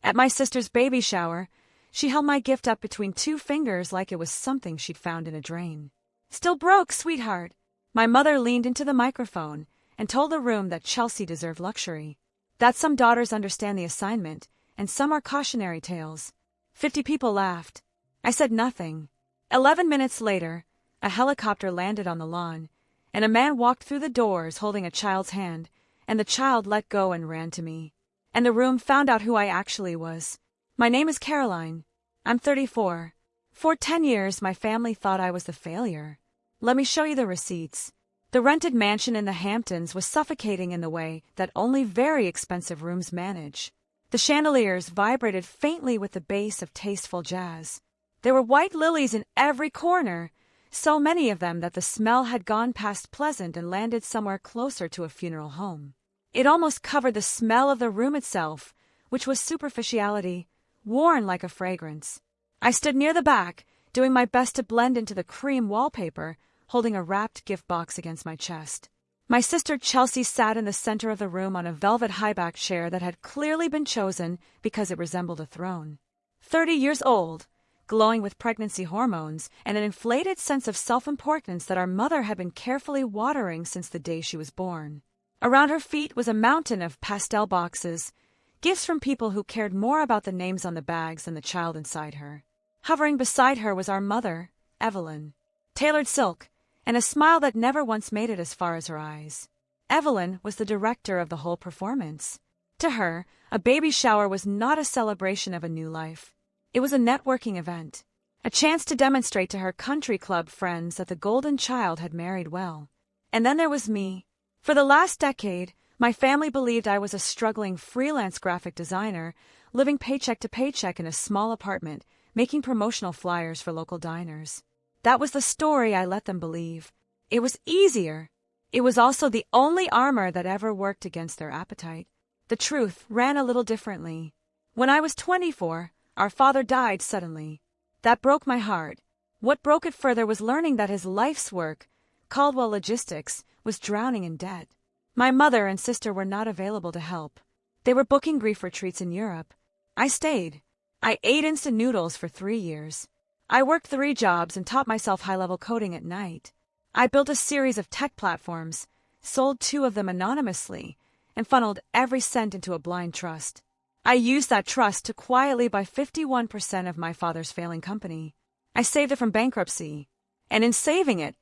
At my sister's baby shower, she held my gift up between two fingers like it was something she'd found in a drain. "Still broke, sweetheart." My mother leaned into the microphone and told the room that Chelsea deserved luxury. That some daughters understand the assignment, and some are cautionary tales. 50 people laughed. I said nothing. 11 minutes later, a helicopter landed on the lawn, and a man walked through the doors holding a child's hand, and the child let go and ran to me. And the room found out who I actually was. My name is Caroline. I'm 34. For 10 years, my family thought I was the failure. Let me show you the receipts. The rented mansion in the Hamptons was suffocating in the way that only very expensive rooms manage. The chandeliers vibrated faintly with the bass of tasteful jazz. There were white lilies in every corner, so many of them that the smell had gone past pleasant and landed somewhere closer to a funeral home. It almost covered the smell of the room itself, which was superficiality, worn like a fragrance. I stood near the back, doing my best to blend into the cream wallpaper, holding a wrapped gift box against my chest. My sister Chelsea sat in the center of the room on a velvet high-back chair that had clearly been chosen because it resembled a throne. 30 years old, glowing with pregnancy hormones and an inflated sense of self-importance that our mother had been carefully watering since the day she was born. Around her feet was a mountain of pastel boxes, gifts from people who cared more about the names on the bags than the child inside her. Hovering beside her was our mother, Evelyn. Tailored silk, and a smile that never once made it as far as her eyes. Evelyn was the director of the whole performance. To her, a baby shower was not a celebration of a new life. It was a networking event, a chance to demonstrate to her country club friends that the golden child had married well. And then there was me. For the last decade, my family believed I was a struggling freelance graphic designer, living paycheck to paycheck in a small apartment, making promotional flyers for local diners. That was the story I let them believe. It was easier. It was also the only armor that ever worked against their appetite. The truth ran a little differently. When I was 24, our father died suddenly. That broke my heart. What broke it further was learning that his life's work, Caldwell Logistics, was drowning in debt. My mother and sister were not available to help. They were booking grief retreats in Europe. I stayed. I ate instant noodles for 3 years. I worked 3 jobs and taught myself high-level coding at night. I built a series of tech platforms, sold 2 of them anonymously, and funneled every cent into a blind trust. I used that trust to quietly buy 51% of my father's failing company. I saved it from bankruptcy, and in saving it,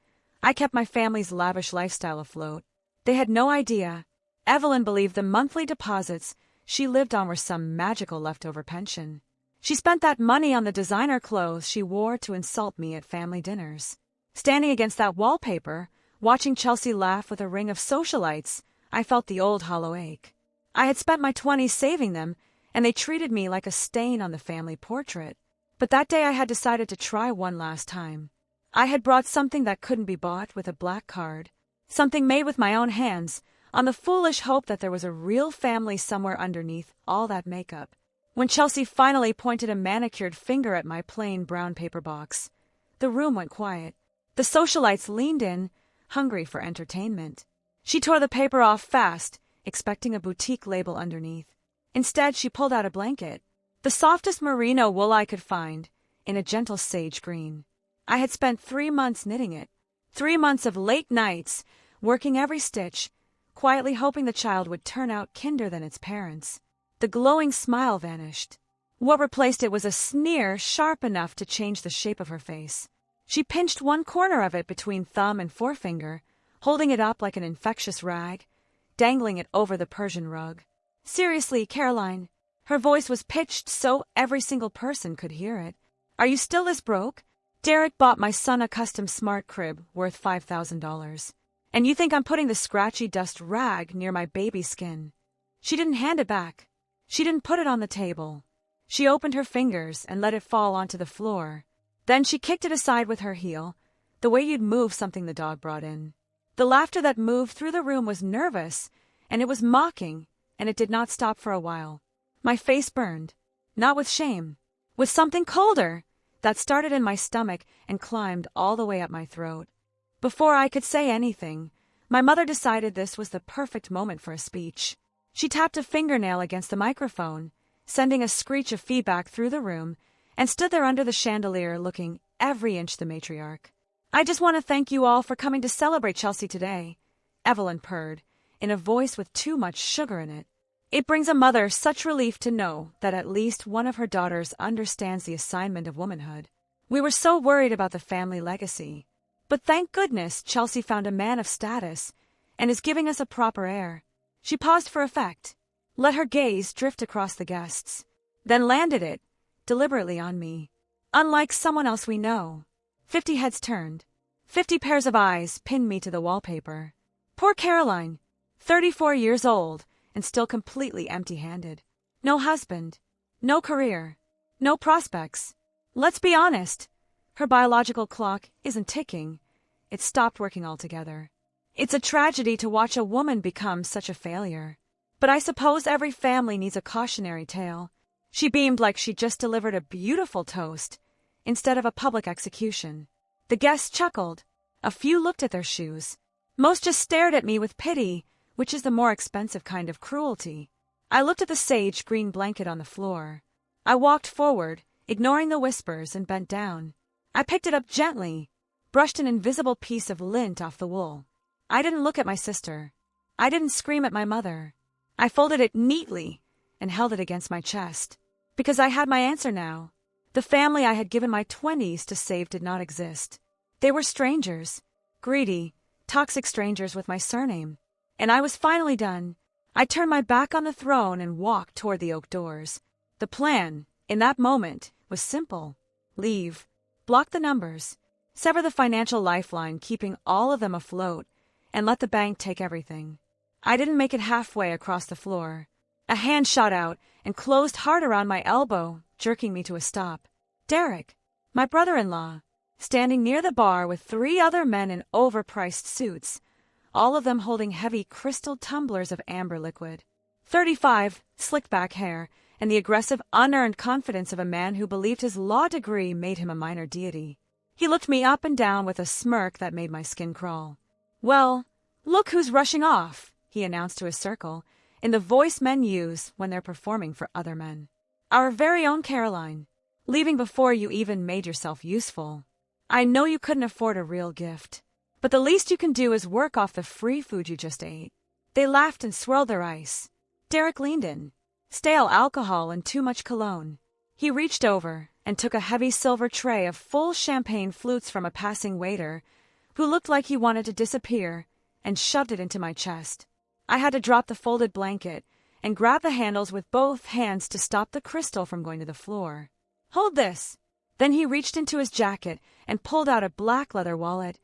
I kept my family's lavish lifestyle afloat. They had no idea. Evelyn believed the monthly deposits she lived on were some magical leftover pension. She spent that money on the designer clothes she wore to insult me at family dinners. Standing against that wallpaper, watching Chelsea laugh with a ring of socialites, I felt the old hollow ache. I had spent my 20s saving them, and they treated me like a stain on the family portrait. But that day I had decided to try one last time. I had brought something that couldn't be bought with a black card, something made with my own hands, on the foolish hope that there was a real family somewhere underneath all that makeup. When Chelsea finally pointed a manicured finger at my plain brown paper box, the room went quiet. The socialites leaned in, hungry for entertainment. She tore the paper off fast, expecting a boutique label underneath. Instead, she pulled out a blanket, the softest merino wool I could find, in a gentle sage green. I had spent 3 months knitting it, 3 months of late nights, working every stitch, quietly hoping the child would turn out kinder than its parents. The glowing smile vanished. What replaced it was a sneer sharp enough to change the shape of her face. She pinched one corner of it between thumb and forefinger, holding it up like an infectious rag, dangling it over the Persian rug. "Seriously, Caroline." Her voice was pitched so every single person could hear it. "Are you still this broke? Derek bought my son a custom smart crib worth $5,000. And you think I'm putting the scratchy dust rag near my baby skin?" She didn't hand it back. She didn't put it on the table. She opened her fingers and let it fall onto the floor. Then she kicked it aside with her heel, the way you'd move something the dog brought in. The laughter that moved through the room was nervous, and it was mocking, and it did not stop for a while. My face burned, not with shame, with something colder that started in my stomach and climbed all the way up my throat. Before I could say anything, my mother decided this was the perfect moment for a speech. She tapped a fingernail against the microphone, sending a screech of feedback through the room, and stood there under the chandelier looking every inch the matriarch. "I just want to thank you all for coming to celebrate Chelsea today," Evelyn purred, in a voice with too much sugar in it. "It brings a mother such relief to know that at least one of her daughters understands the assignment of womanhood. We were so worried about the family legacy. But thank goodness Chelsea found a man of status and is giving us a proper heir." She paused for effect, let her gaze drift across the guests, then landed it, deliberately on me. "Unlike someone else we know." 50 heads turned. 50 pairs of eyes pinned me to the wallpaper. Poor Caroline, 34 years old and still completely empty-handed. No husband, no career, no prospects. Let's be honest, her biological clock isn't ticking. It stopped working altogether. It's a tragedy to watch a woman become such a failure. But I suppose every family needs a cautionary tale. She beamed like she'd just delivered a beautiful toast instead of a public execution. The guests chuckled. A few looked at their shoes. Most just stared at me with pity, which is the more expensive kind of cruelty. I looked at the sage green blanket on the floor. I walked forward, ignoring the whispers, and bent down. I picked it up gently, brushed an invisible piece of lint off the wool. I didn't look at my sister. I didn't scream at my mother. I folded it neatly and held it against my chest. Because I had my answer now. The family I had given my 20s to save did not exist. They were strangers. Greedy, toxic strangers with my surname. And I was finally done. I turned my back on the throne and walked toward the oak doors. The plan, in that moment, was simple. Leave. Block the numbers. Sever the financial lifeline keeping all of them afloat, and let the bank take everything. I didn't make it halfway across the floor. A hand shot out and closed hard around my elbow, jerking me to a stop. Derek, my brother-in-law, standing near the bar with 3 other men in overpriced suits, all of them holding heavy crystal tumblers of amber liquid. 35, slicked back hair, and the aggressive, unearned confidence of a man who believed his law degree made him a minor deity. He looked me up and down with a smirk that made my skin crawl. "Well, look who's rushing off," he announced to his circle, in the voice men use when they're performing for other men. "Our very own Caroline, leaving before you even made yourself useful. I know you couldn't afford a real gift, but the least you can do is work off the free food you just ate." They laughed and swirled their ice. Derek leaned in. Stale alcohol and too much cologne. He reached over and took a heavy silver tray of full champagne flutes from a passing waiter, who looked like he wanted to disappear, and shoved it into my chest. I had to drop the folded blanket and grab the handles with both hands to stop the crystal from going to the floor. "Hold this." Then he reached into his jacket and pulled out a black leather wallet,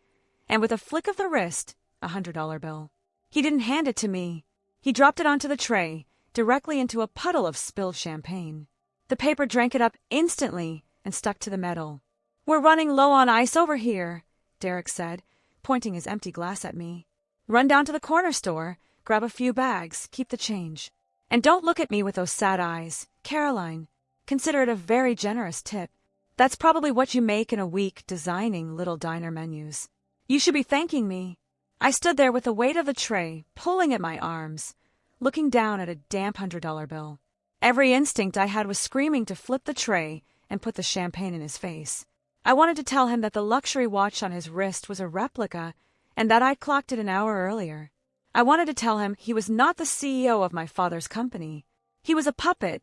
and with a flick of the wrist, a $100 bill. He didn't hand it to me. He dropped it onto the tray, directly into a puddle of spilled champagne. The paper drank it up instantly and stuck to the metal. "We're running low on ice over here," Derek said, pointing his empty glass at me. "Run down to the corner store, grab a few bags, keep the change. And don't look at me with those sad eyes. Caroline, consider it a very generous tip. That's probably what you make in a week designing little diner menus. You should be thanking me." I stood there with the weight of the tray pulling at my arms, looking down at a damp $100 bill. Every instinct I had was screaming to flip the tray and put the champagne in his face. I wanted to tell him that the luxury watch on his wrist was a replica and that I'd clocked it an hour earlier. I wanted to tell him he was not the CEO of my father's company. He was a puppet,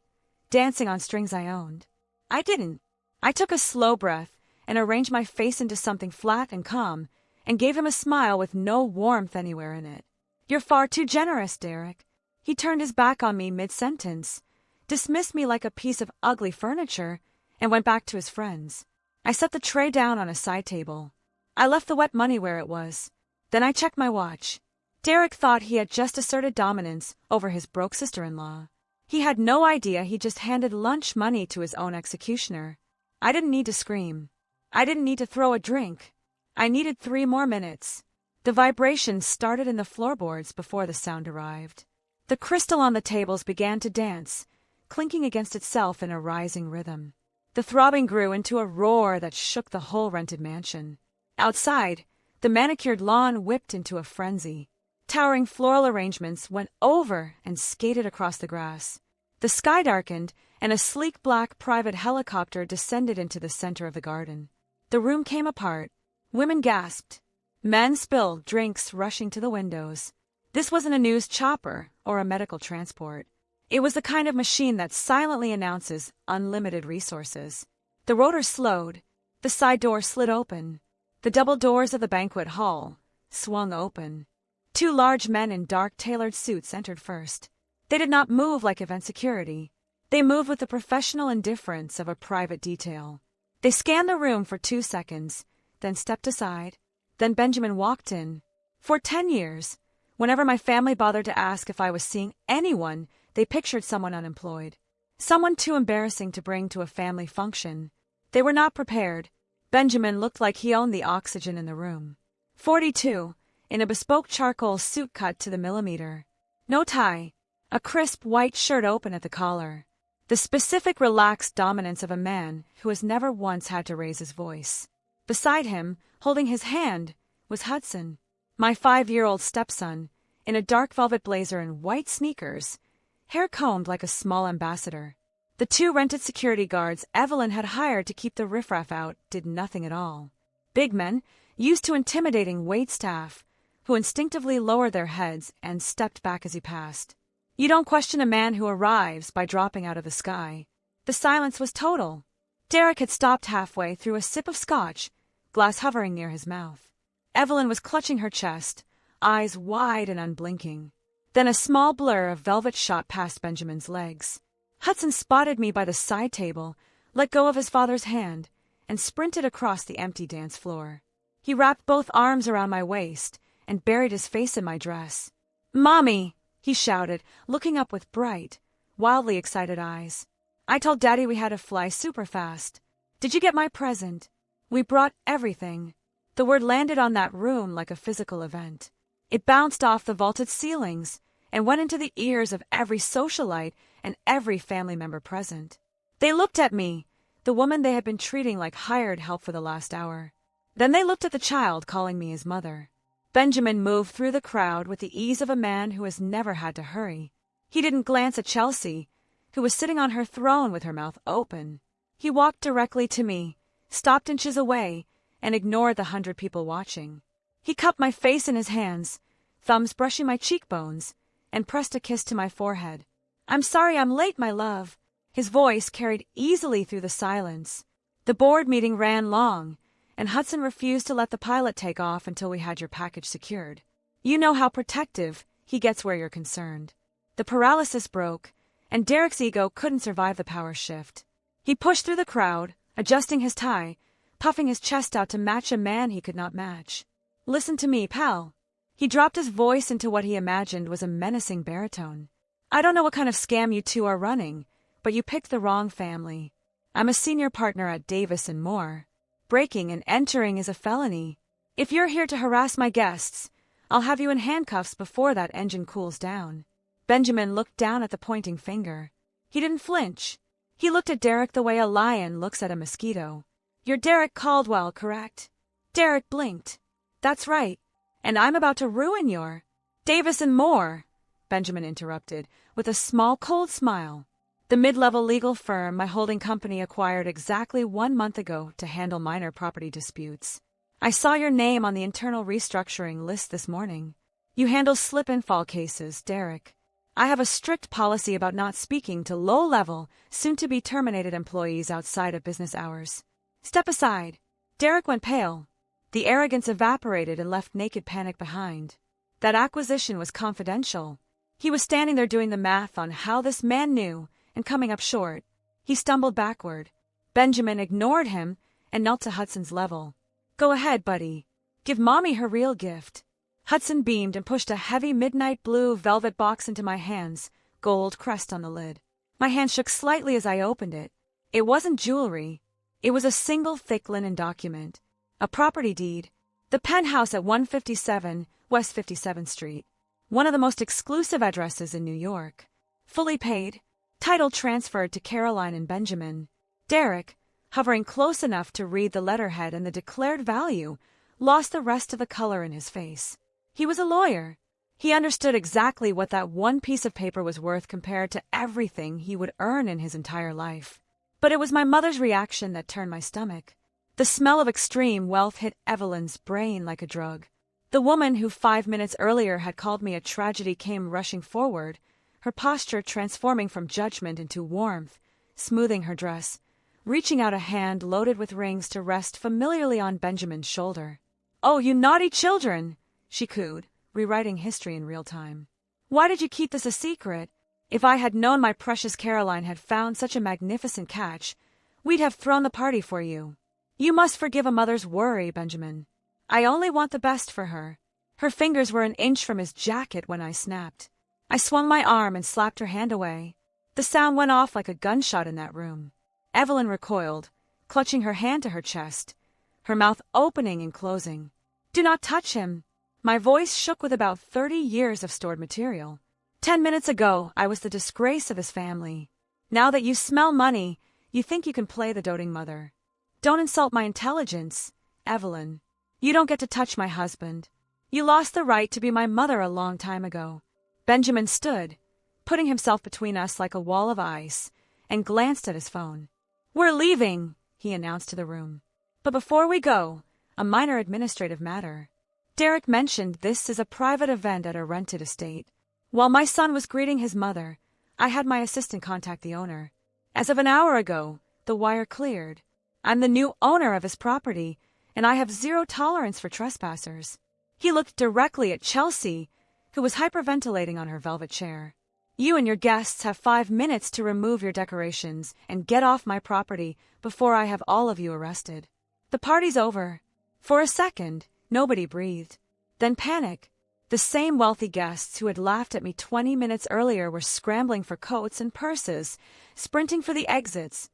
dancing on strings I owned. I didn't. I took a slow breath and arranged my face into something flat and calm, and gave him a smile with no warmth anywhere in it. "You're far too generous, Derek." He turned his back on me mid-sentence, dismissed me like a piece of ugly furniture, and went back to his friends. I set the tray down on a side table. I left the wet money where it was. Then I checked my watch. Derek thought he had just asserted dominance over his broke sister-in-law. He had no idea he just handed lunch money to his own executioner. I didn't need to scream. I didn't need to throw a drink. I needed 3 more minutes. The vibrations started in the floorboards before the sound arrived. The crystal on the tables began to dance, clinking against itself in a rising rhythm. The throbbing grew into a roar that shook the whole rented mansion. Outside, the manicured lawn whipped into a frenzy. Towering floral arrangements went over and skated across the grass. The sky darkened, and a sleek black private helicopter descended into the center of the garden. The room came apart. Women gasped. Men spilled drinks rushing to the windows. This wasn't a news chopper or a medical transport. It was the kind of machine that silently announces unlimited resources. The rotor slowed. The side door slid open. The double doors of the banquet hall swung open. 2 large men in dark tailored suits entered first. They did not move like event security. They moved with the professional indifference of a private detail. They scanned the room for 2 seconds, then stepped aside. Then Benjamin walked in. For 10 years, whenever my family bothered to ask if I was seeing anyone, they pictured someone unemployed. Someone too embarrassing to bring to a family function. They were not prepared. Benjamin looked like he owned the oxygen in the room. 42, in a bespoke charcoal suit cut to the millimeter. No tie. A crisp white shirt open at the collar. The specific relaxed dominance of a man who has never once had to raise his voice. Beside him, holding his hand, was Hudson, my 5-year-old stepson, in a dark velvet blazer and white sneakers, hair combed like a small ambassador. The 2 rented security guards Evelyn had hired to keep the riffraff out did nothing at all. Big men, used to intimidating waitstaff, who instinctively lowered their heads and stepped back as he passed. You don't question a man who arrives by dropping out of the sky. The silence was total. Derek had stopped halfway through a sip of scotch, glass hovering near his mouth. Evelyn was clutching her chest, eyes wide and unblinking. Then a small blur of velvet shot past Benjamin's legs. Hudson spotted me by the side table, let go of his father's hand, and sprinted across the empty dance floor. He wrapped both arms around my waist and buried his face in my dress. "Mommy!" he shouted, looking up with bright, wildly excited eyes. "I told Daddy we had to fly super fast. Did you get my present? We brought everything." The word landed on that room like a physical event. It bounced off the vaulted ceilings and went into the ears of every socialite and every family member present. They looked at me, the woman they had been treating like hired help for the last hour. Then they looked at the child calling me his mother. Benjamin moved through the crowd with the ease of a man who has never had to hurry. He didn't glance at Chelsea, who was sitting on her throne with her mouth open. He walked directly to me, stopped inches away, and ignored the 100 people watching. He cupped my face in his hands, thumbs brushing my cheekbones, and pressed a kiss to my forehead. "I'm sorry I'm late, my love." His voice carried easily through the silence. The board meeting ran long, and Hudson refused to let the pilot take off until we had your package secured. You know how protective he gets where you're concerned. The paralysis broke, and Derek's ego couldn't survive the power shift. He pushed through the crowd, adjusting his tie, puffing his chest out to match a man he could not match. "Listen to me, pal." He dropped his voice into what he imagined was a menacing baritone. "I don't know what kind of scam you two are running, but you picked the wrong family. I'm a senior partner at Davis & Moore. Breaking and entering is a felony. If you're here to harass my guests, I'll have you in handcuffs before that engine cools down." Benjamin looked down at the pointing finger. He didn't flinch. He looked at Derek the way a lion looks at a mosquito. "You're Derek Caldwell, correct?" Derek blinked. "That's right. And I'm about to ruin your—" "Davis & Moore," Benjamin interrupted, with a small, cold smile. "The mid-level legal firm my holding company acquired exactly 1 month ago to handle minor property disputes. I saw your name on the internal restructuring list this morning. You handle slip-and-fall cases, Derek. I have a strict policy about not speaking to low-level, soon-to-be terminated employees outside of business hours. Step aside." Derek went pale. The arrogance evaporated and left naked panic behind. That acquisition was confidential. He was standing there doing the math on how this man knew and coming up short. He stumbled backward. Benjamin ignored him and knelt to Hudson's level. "Go ahead, buddy. Give Mommy her real gift." Hudson beamed and pushed a heavy midnight blue velvet box into my hands, gold crest on the lid. My hand shook slightly as I opened it. It wasn't jewelry. It was a single thick linen document. A property deed. The penthouse at 157 West 57th Street. One of the most exclusive addresses in New York. Fully paid. Title transferred to Caroline and Benjamin. Derek, hovering close enough to read the letterhead and the declared value, lost the rest of the color in his face. He was a lawyer. He understood exactly what that one piece of paper was worth compared to everything he would earn in his entire life. But it was my mother's reaction that turned my stomach. The smell of extreme wealth hit Evelyn's brain like a drug. The woman who 5 minutes earlier had called me a tragedy came rushing forward, her posture transforming from judgment into warmth, smoothing her dress, reaching out a hand loaded with rings to rest familiarly on Benjamin's shoulder. "Oh, you naughty children!" she cooed, rewriting history in real time. "Why did you keep this a secret? If I had known my precious Caroline had found such a magnificent catch, we'd have thrown the party for you. You must forgive a mother's worry, Benjamin. I only want the best for her." Her fingers were an inch from his jacket when I snapped. I swung my arm and slapped her hand away. The sound went off like a gunshot in that room. Evelyn recoiled, clutching her hand to her chest, her mouth opening and closing. "Do not touch him." My voice shook with about 30 years of stored material. 10 minutes ago, I was the disgrace of his family. Now that you smell money, you think you can play the doting mother. Don't insult my intelligence, Evelyn. You don't get to touch my husband. You lost the right to be my mother a long time ago. Benjamin stood, putting himself between us like a wall of ice, and glanced at his phone. "We're leaving," he announced to the room. "But before we go, a minor administrative matter. Derek mentioned this is a private event at a rented estate. While my son was greeting his mother, I had my assistant contact the owner. As of an hour ago, the wire cleared. I'm the new owner of his property, and I have zero tolerance for trespassers." He looked directly at Chelsea, who was hyperventilating on her velvet chair. "You and your guests have 5 minutes to remove your decorations and get off my property before I have all of you arrested." The party's over. For a second, nobody breathed. Then panic. The same wealthy guests who had laughed at me 20 minutes earlier were scrambling for coats and purses, sprinting for the exits,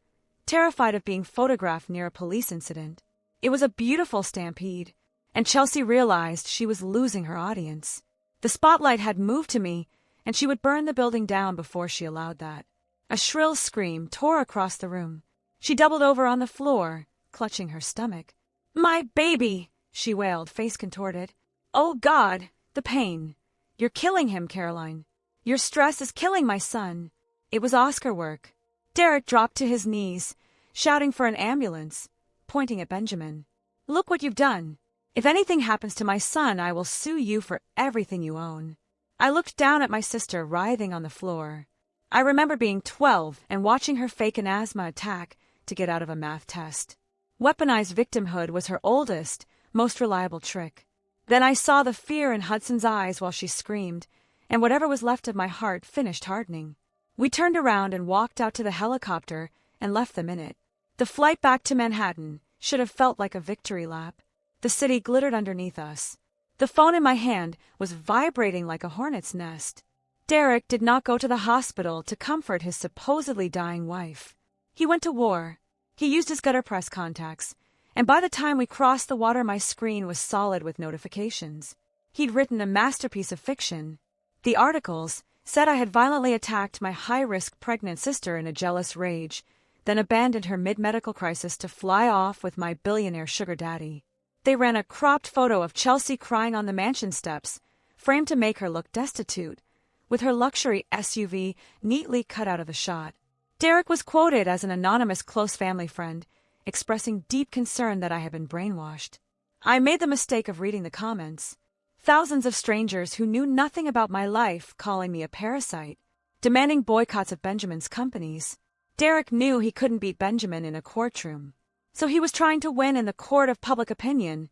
terrified of being photographed near a police incident. It was a beautiful stampede, and Chelsea realized she was losing her audience. The spotlight had moved to me, and she would burn the building down before she allowed that. A shrill scream tore across the room. She doubled over on the floor, clutching her stomach. "My baby!" she wailed, face contorted. "Oh, God, the pain. You're killing him, Caroline. Your stress is killing my son." It was Oscar work. Derek dropped to his knees, shouting for an ambulance, pointing at Benjamin. "Look what you've done. If anything happens to my son, I will sue you for everything you own." I looked down at my sister writhing on the floor. I remember being 12 and watching her fake an asthma attack to get out of a math test. Weaponized victimhood was her oldest, most reliable trick. Then I saw the fear in Hudson's eyes while she screamed, and whatever was left of my heart finished hardening. We turned around and walked out to the helicopter and left them in it. The flight back to Manhattan should have felt like a victory lap. The city glittered underneath us. The phone in my hand was vibrating like a hornet's nest. Derek did not go to the hospital to comfort his supposedly dying wife. He went to war. He used his gutter press contacts, and by the time we crossed the water, my screen was solid with notifications. He'd written a masterpiece of fiction. The articles said I had violently attacked my high-risk pregnant sister in a jealous rage, then abandoned her mid-medical crisis to fly off with my billionaire sugar daddy. They ran a cropped photo of Chelsea crying on the mansion steps, framed to make her look destitute, with her luxury SUV neatly cut out of the shot. Derek was quoted as an anonymous close family friend, expressing deep concern that I had been brainwashed. I made the mistake of reading the comments. Thousands of strangers who knew nothing about my life calling me a parasite, demanding boycotts of Benjamin's companies. Derek knew he couldn't beat Benjamin in a courtroom, so he was trying to win in the court of public opinion,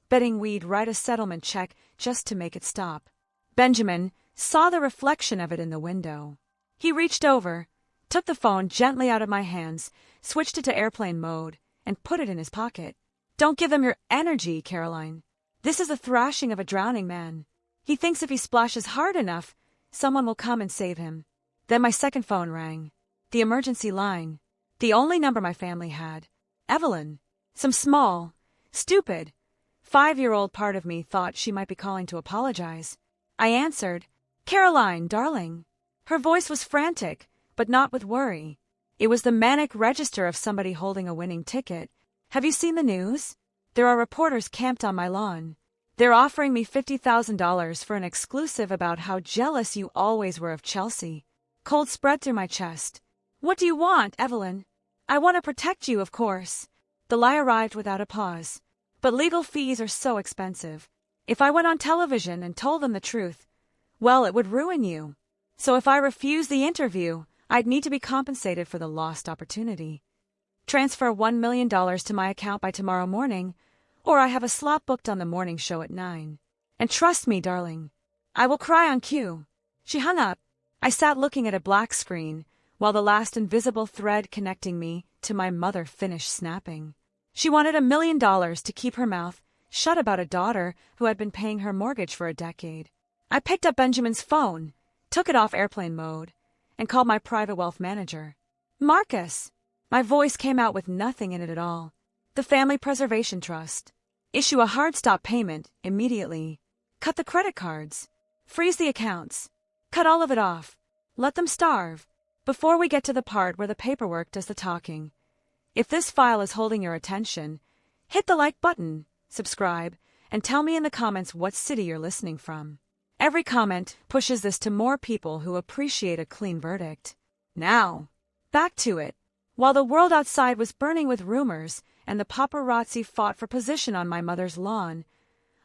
betting we'd write a settlement check just to make it stop. Benjamin saw the reflection of it in the window. He reached over, took the phone gently out of my hands, switched it to airplane mode, and put it in his pocket. "Don't give them your energy, Caroline. This is the thrashing of a drowning man. He thinks if he splashes hard enough, someone will come and save him." Then my second phone rang. The emergency line. The only number my family had. Evelyn. Some small, stupid, 5-year-old part of me thought she might be calling to apologize. I answered, "Caroline, darling." Her voice was frantic, but not with worry. It was the manic register of somebody holding a winning ticket. "Have you seen the news? There are reporters camped on my lawn. They're offering me $50,000 for an exclusive about how jealous you always were of Chelsea. Cold spread through my chest. What do you want, Evelyn? I want to protect you, of course. The lie arrived without a pause. But legal fees are so expensive. If I went on television and told them the truth, well, it would ruin you. So if I refuse the interview, I'd need to be compensated for the lost opportunity. Transfer $1 million to my account by tomorrow morning, or I have a slot booked on the morning show at 9. And trust me, darling, I will cry on cue. She hung up. I sat looking at a black screen, while the last invisible thread connecting me to my mother finished snapping. She wanted $1 million to keep her mouth shut about a daughter who had been paying her mortgage for a decade. I picked up Benjamin's phone, took it off airplane mode, and called my private wealth manager. Marcus! My voice came out with nothing in it at all. The Family Preservation Trust. Issue a hard stop payment immediately. Cut the credit cards. Freeze the accounts. Cut all of it off. Let them starve. Before we get to the part where the paperwork does the talking, if this file is holding your attention, hit the like button, subscribe, and tell me in the comments what city you're listening from. Every comment pushes this to more people who appreciate a clean verdict. Now, back to it. While the world outside was burning with rumors and the paparazzi fought for position on my mother's lawn,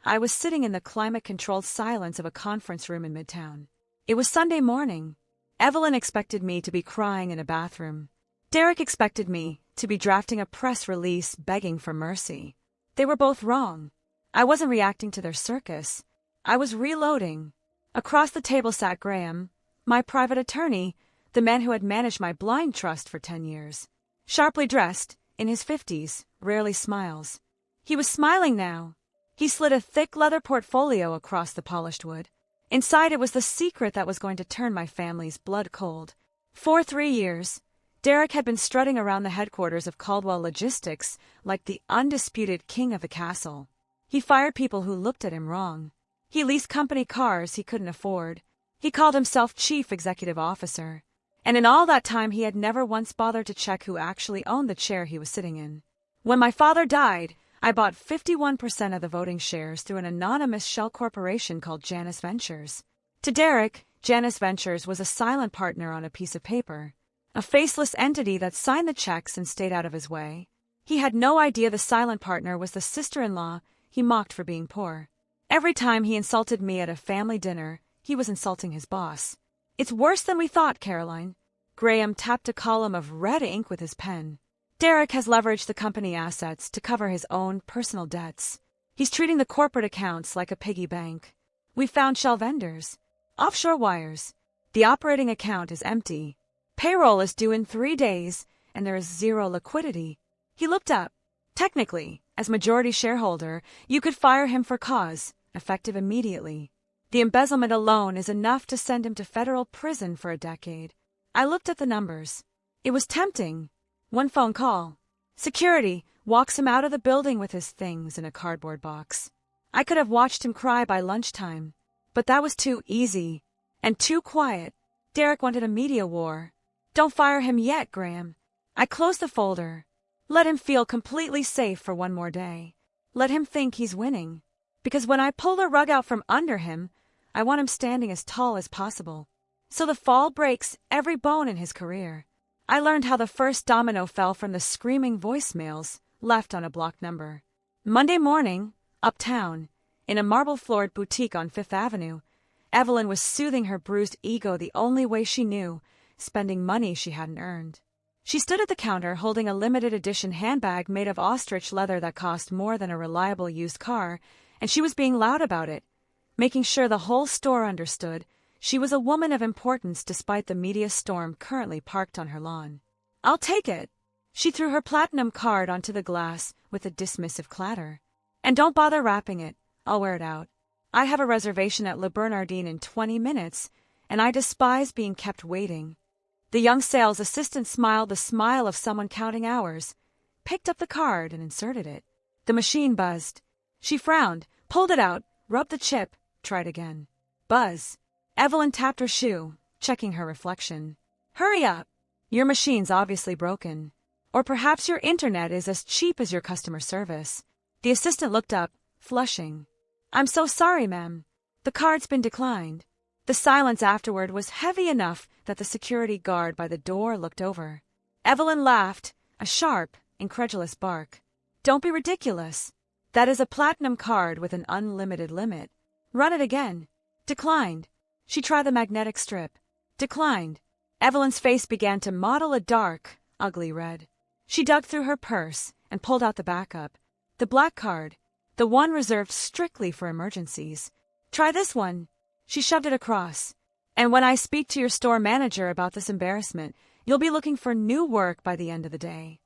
I was sitting in the climate-controlled silence of a conference room in Midtown. It was Sunday morning. Evelyn expected me to be crying in a bathroom. Derek expected me to be drafting a press release begging for mercy. They were both wrong. I wasn't reacting to their circus. I was reloading. Across the table sat Graham, my private attorney, the man who had managed my blind trust for 10 years. Sharply dressed, in his 50s, rarely smiles. He was smiling now. He slid a thick leather portfolio across the polished wood. Inside it was the secret that was going to turn my family's blood cold. For 3 years, Derek had been strutting around the headquarters of Caldwell Logistics like the undisputed king of the castle. He fired people who looked at him wrong. He leased company cars he couldn't afford. He called himself Chief Executive Officer. And in all that time he had never once bothered to check who actually owned the chair he was sitting in. When my father died, I bought 51% of the voting shares through an anonymous shell corporation called Janus Ventures. To Derek, Janus Ventures was a silent partner on a piece of paper, a faceless entity that signed the checks and stayed out of his way. He had no idea the silent partner was the sister-in-law he mocked for being poor. Every time he insulted me at a family dinner, he was insulting his boss. It's worse than we thought, Caroline. Graham tapped a column of red ink with his pen. Derek has leveraged the company assets to cover his own personal debts. He's treating the corporate accounts like a piggy bank. We found shell vendors, offshore wires. The operating account is empty. Payroll is due in 3 days, and there is zero liquidity. He looked up. Technically, as majority shareholder, you could fire him for cause, effective immediately. The embezzlement alone is enough to send him to federal prison for a decade. I looked at the numbers. It was tempting. 1 phone call. Security walks him out of the building with his things in a cardboard box. I could have watched him cry by lunchtime, but that was too easy and too quiet. Derek wanted a media war. Don't fire him yet, Graham. I closed the folder. Let him feel completely safe for 1 more day. Let him think he's winning. Because when I pull the rug out from under him, I want him standing as tall as possible. So the fall breaks every bone in his career. I learned how the first domino fell from the screaming voicemails left on a blocked number. Monday morning, uptown, in a marble-floored boutique on Fifth Avenue, Evelyn was soothing her bruised ego the only way she knew, spending money she hadn't earned. She stood at the counter holding a limited edition handbag made of ostrich leather that cost more than a reliable used car, and she was being loud about it, making sure the whole store understood she was a woman of importance despite the media storm currently parked on her lawn. I'll take it. She threw her platinum card onto the glass with a dismissive clatter. And don't bother wrapping it. I'll wear it out. I have a reservation at Le Bernardin in 20 minutes, and I despise being kept waiting. The young sales assistant smiled the smile of someone counting hours, picked up the card and inserted it. The machine buzzed. She frowned, pulled it out, rubbed the chip, tried again. Buzz. Evelyn tapped her shoe, checking her reflection. Hurry up. Your machine's obviously broken. Or perhaps your internet is as cheap as your customer service. The assistant looked up, flushing. I'm so sorry, ma'am. The card's been declined. The silence afterward was heavy enough that the security guard by the door looked over. Evelyn laughed, a sharp, incredulous bark. Don't be ridiculous. That is a platinum card with an unlimited limit. Run it again. Declined. She tried the magnetic strip. Declined. Evelyn's face began to model a dark, ugly red. She dug through her purse and pulled out the backup. The black card. The one reserved strictly for emergencies. Try this one. She shoved it across. And when I speak to your store manager about this embarrassment, you'll be looking for new work by the end of the day.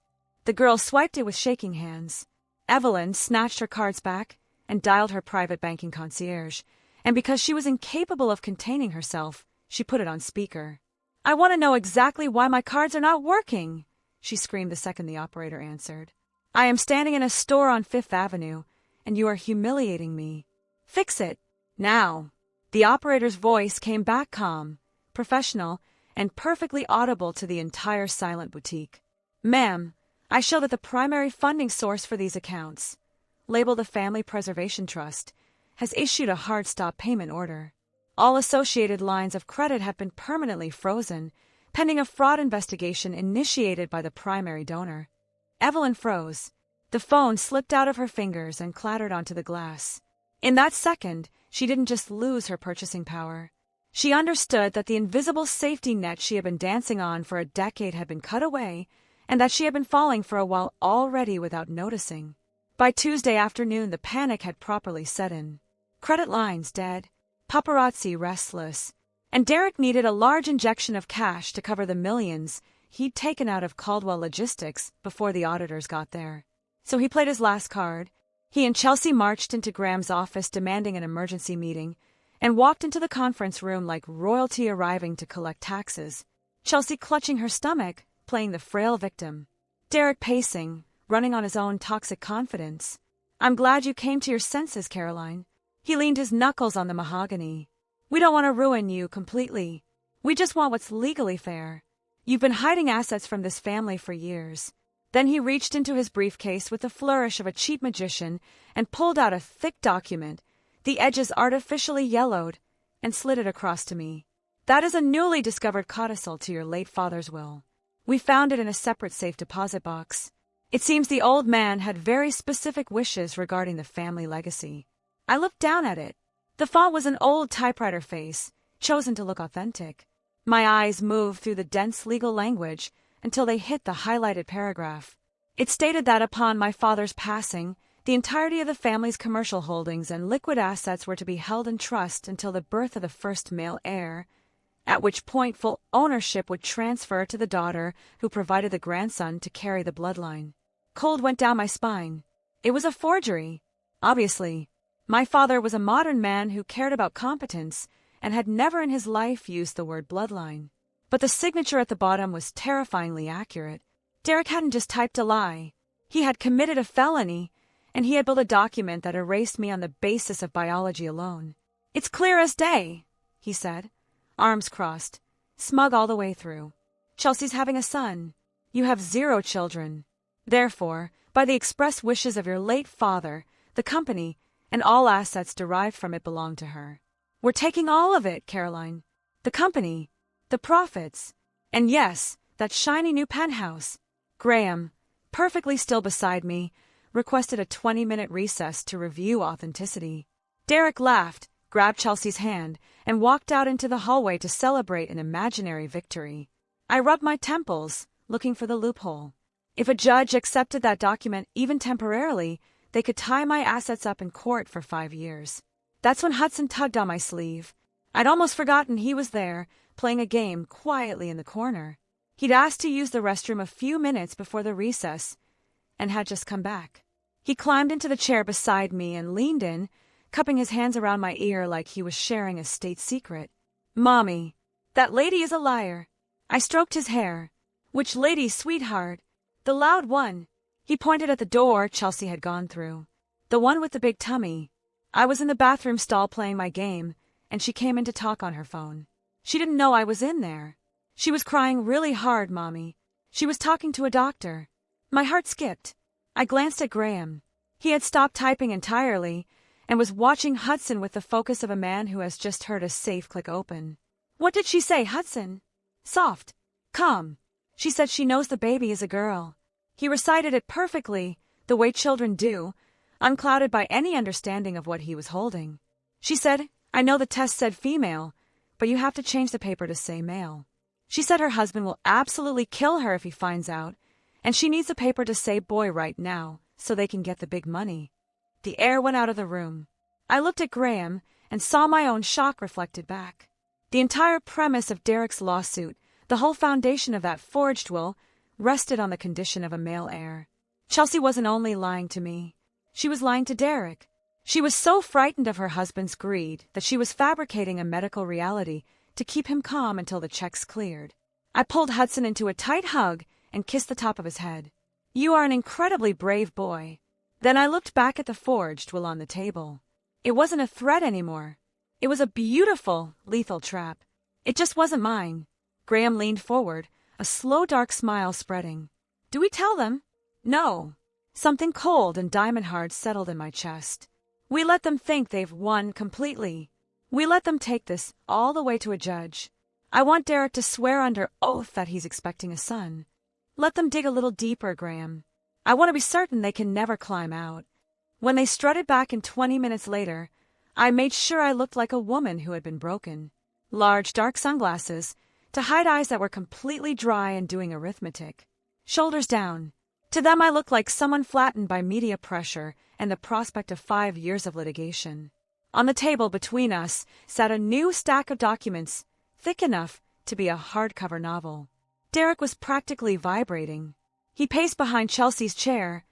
The girl swiped it with shaking hands. Evelyn snatched her cards back and dialed her private banking concierge, and because she was incapable of containing herself, she put it on speaker. I want to know exactly why my cards are not working, she screamed the second the operator answered. I am standing in a store on Fifth Avenue, and you are humiliating me. Fix it. Now. The operator's voice came back calm, professional, and perfectly audible to the entire silent boutique. Ma'am, I show that the primary funding source for these accounts, labeled the Family Preservation Trust, has issued a hard stop payment order. All associated lines of credit have been permanently frozen, pending a fraud investigation initiated by the primary donor. Evelyn froze. The phone slipped out of her fingers and clattered onto the glass. In that second, she didn't just lose her purchasing power. She understood that the invisible safety net she had been dancing on for a decade had been cut away, and that she had been falling for a while already without noticing. By Tuesday afternoon, the panic had properly set in. Credit lines dead, paparazzi restless, and Derek needed a large injection of cash to cover the millions he'd taken out of Caldwell Logistics before the auditors got there. So he played his last card. He and Chelsea marched into Graham's office demanding an emergency meeting, and walked into the conference room like royalty arriving to collect taxes. Chelsea clutching her stomach, playing the frail victim. Derek pacing, running on his own toxic confidence. I'm glad you came to your senses, Caroline. He leaned his knuckles on the mahogany. We don't want to ruin you completely. We just want what's legally fair. You've been hiding assets from this family for years. Then he reached into his briefcase with the flourish of a cheap magician and pulled out a thick document, the edges artificially yellowed, and slid it across to me. That is a newly discovered codicil to your late father's will. We found it in a separate safe deposit box. It seems the old man had very specific wishes regarding the family legacy. I looked down at it. The font was an old typewriter face, chosen to look authentic. My eyes moved through the dense legal language until they hit the highlighted paragraph. It stated that upon my father's passing, the entirety of the family's commercial holdings and liquid assets were to be held in trust until the birth of the first male heir, at which point full ownership would transfer to the daughter who provided the grandson to carry the bloodline. Cold went down my spine. It was a forgery. Obviously. My father was a modern man who cared about competence and had never in his life used the word bloodline. But the signature at the bottom was terrifyingly accurate. Derek hadn't just typed a lie. He had committed a felony, and he had built a document that erased me on the basis of biology alone. It's clear as day, he said, arms crossed, smug all the way through. Chelsea's having a son. You have 0 children. Therefore, by the express wishes of your late father, the company and all assets derived from it belong to her. We're taking all of it, Caroline. The company, the profits, and yes, that shiny new penthouse. Graham, perfectly still beside me, requested a 20-minute recess to review authenticity. Derek laughed, grabbed Chelsea's hand, and walked out into the hallway to celebrate an imaginary victory. I rubbed my temples, looking for the loophole. If a judge accepted that document even temporarily, they could tie my assets up in court for 5 years. That's when Hudson tugged on my sleeve. I'd almost forgotten he was there, playing a game quietly in the corner. He'd asked to use the restroom a few minutes before the recess, and had just come back. He climbed into the chair beside me and leaned in, cupping his hands around my ear like he was sharing a state secret. Mommy, that lady is a liar. I stroked his hair. Which lady, sweetheart? The loud one. He pointed at the door Chelsea had gone through. The one with the big tummy. I was in the bathroom stall playing my game, and she came in to talk on her phone. She didn't know I was in there. She was crying really hard, Mommy. She was talking to a doctor. My heart skipped. I glanced at Graham. He had stopped typing entirely, and was watching Hudson with the focus of a man who has just heard a safe click open. What did she say, Hudson? Soft. Calm. She said she knows the baby is a girl. He recited it perfectly, the way children do, unclouded by any understanding of what he was holding. She said, I know the test said female, but you have to change the paper to say male. She said her husband will absolutely kill her if he finds out, and she needs the paper to say boy right now, so they can get the big money. The air went out of the room. I looked at Graham and saw my own shock reflected back. The entire premise of Derek's lawsuit, the whole foundation of that forged will, rested on the condition of a male heir. Chelsea wasn't only lying to me. She was lying to Derek. She was so frightened of her husband's greed that she was fabricating a medical reality to keep him calm until the checks cleared. I pulled Hudson into a tight hug and kissed the top of his head. You are an incredibly brave boy. Then I looked back at the forged will on the table. It wasn't a threat anymore. It was a beautiful, lethal trap. It just wasn't mine. Graham leaned forward, a slow dark smile spreading. Do we tell them? No. Something cold and diamond-hard settled in my chest. We let them think they've won completely. We let them take this all the way to a judge. I want Derek to swear under oath that he's expecting a son. Let them dig a little deeper, Graham. I want to be certain they can never climb out. When they strutted back in 20 minutes later, I made sure I looked like a woman who had been broken. Large, dark sunglasses, to hide eyes that were completely dry and doing arithmetic. Shoulders down. To them I looked like someone flattened by media pressure and the prospect of 5 years of litigation. On the table between us sat a new stack of documents, thick enough to be a hardcover novel. Derek was practically vibrating. He paced behind Chelsea's chair,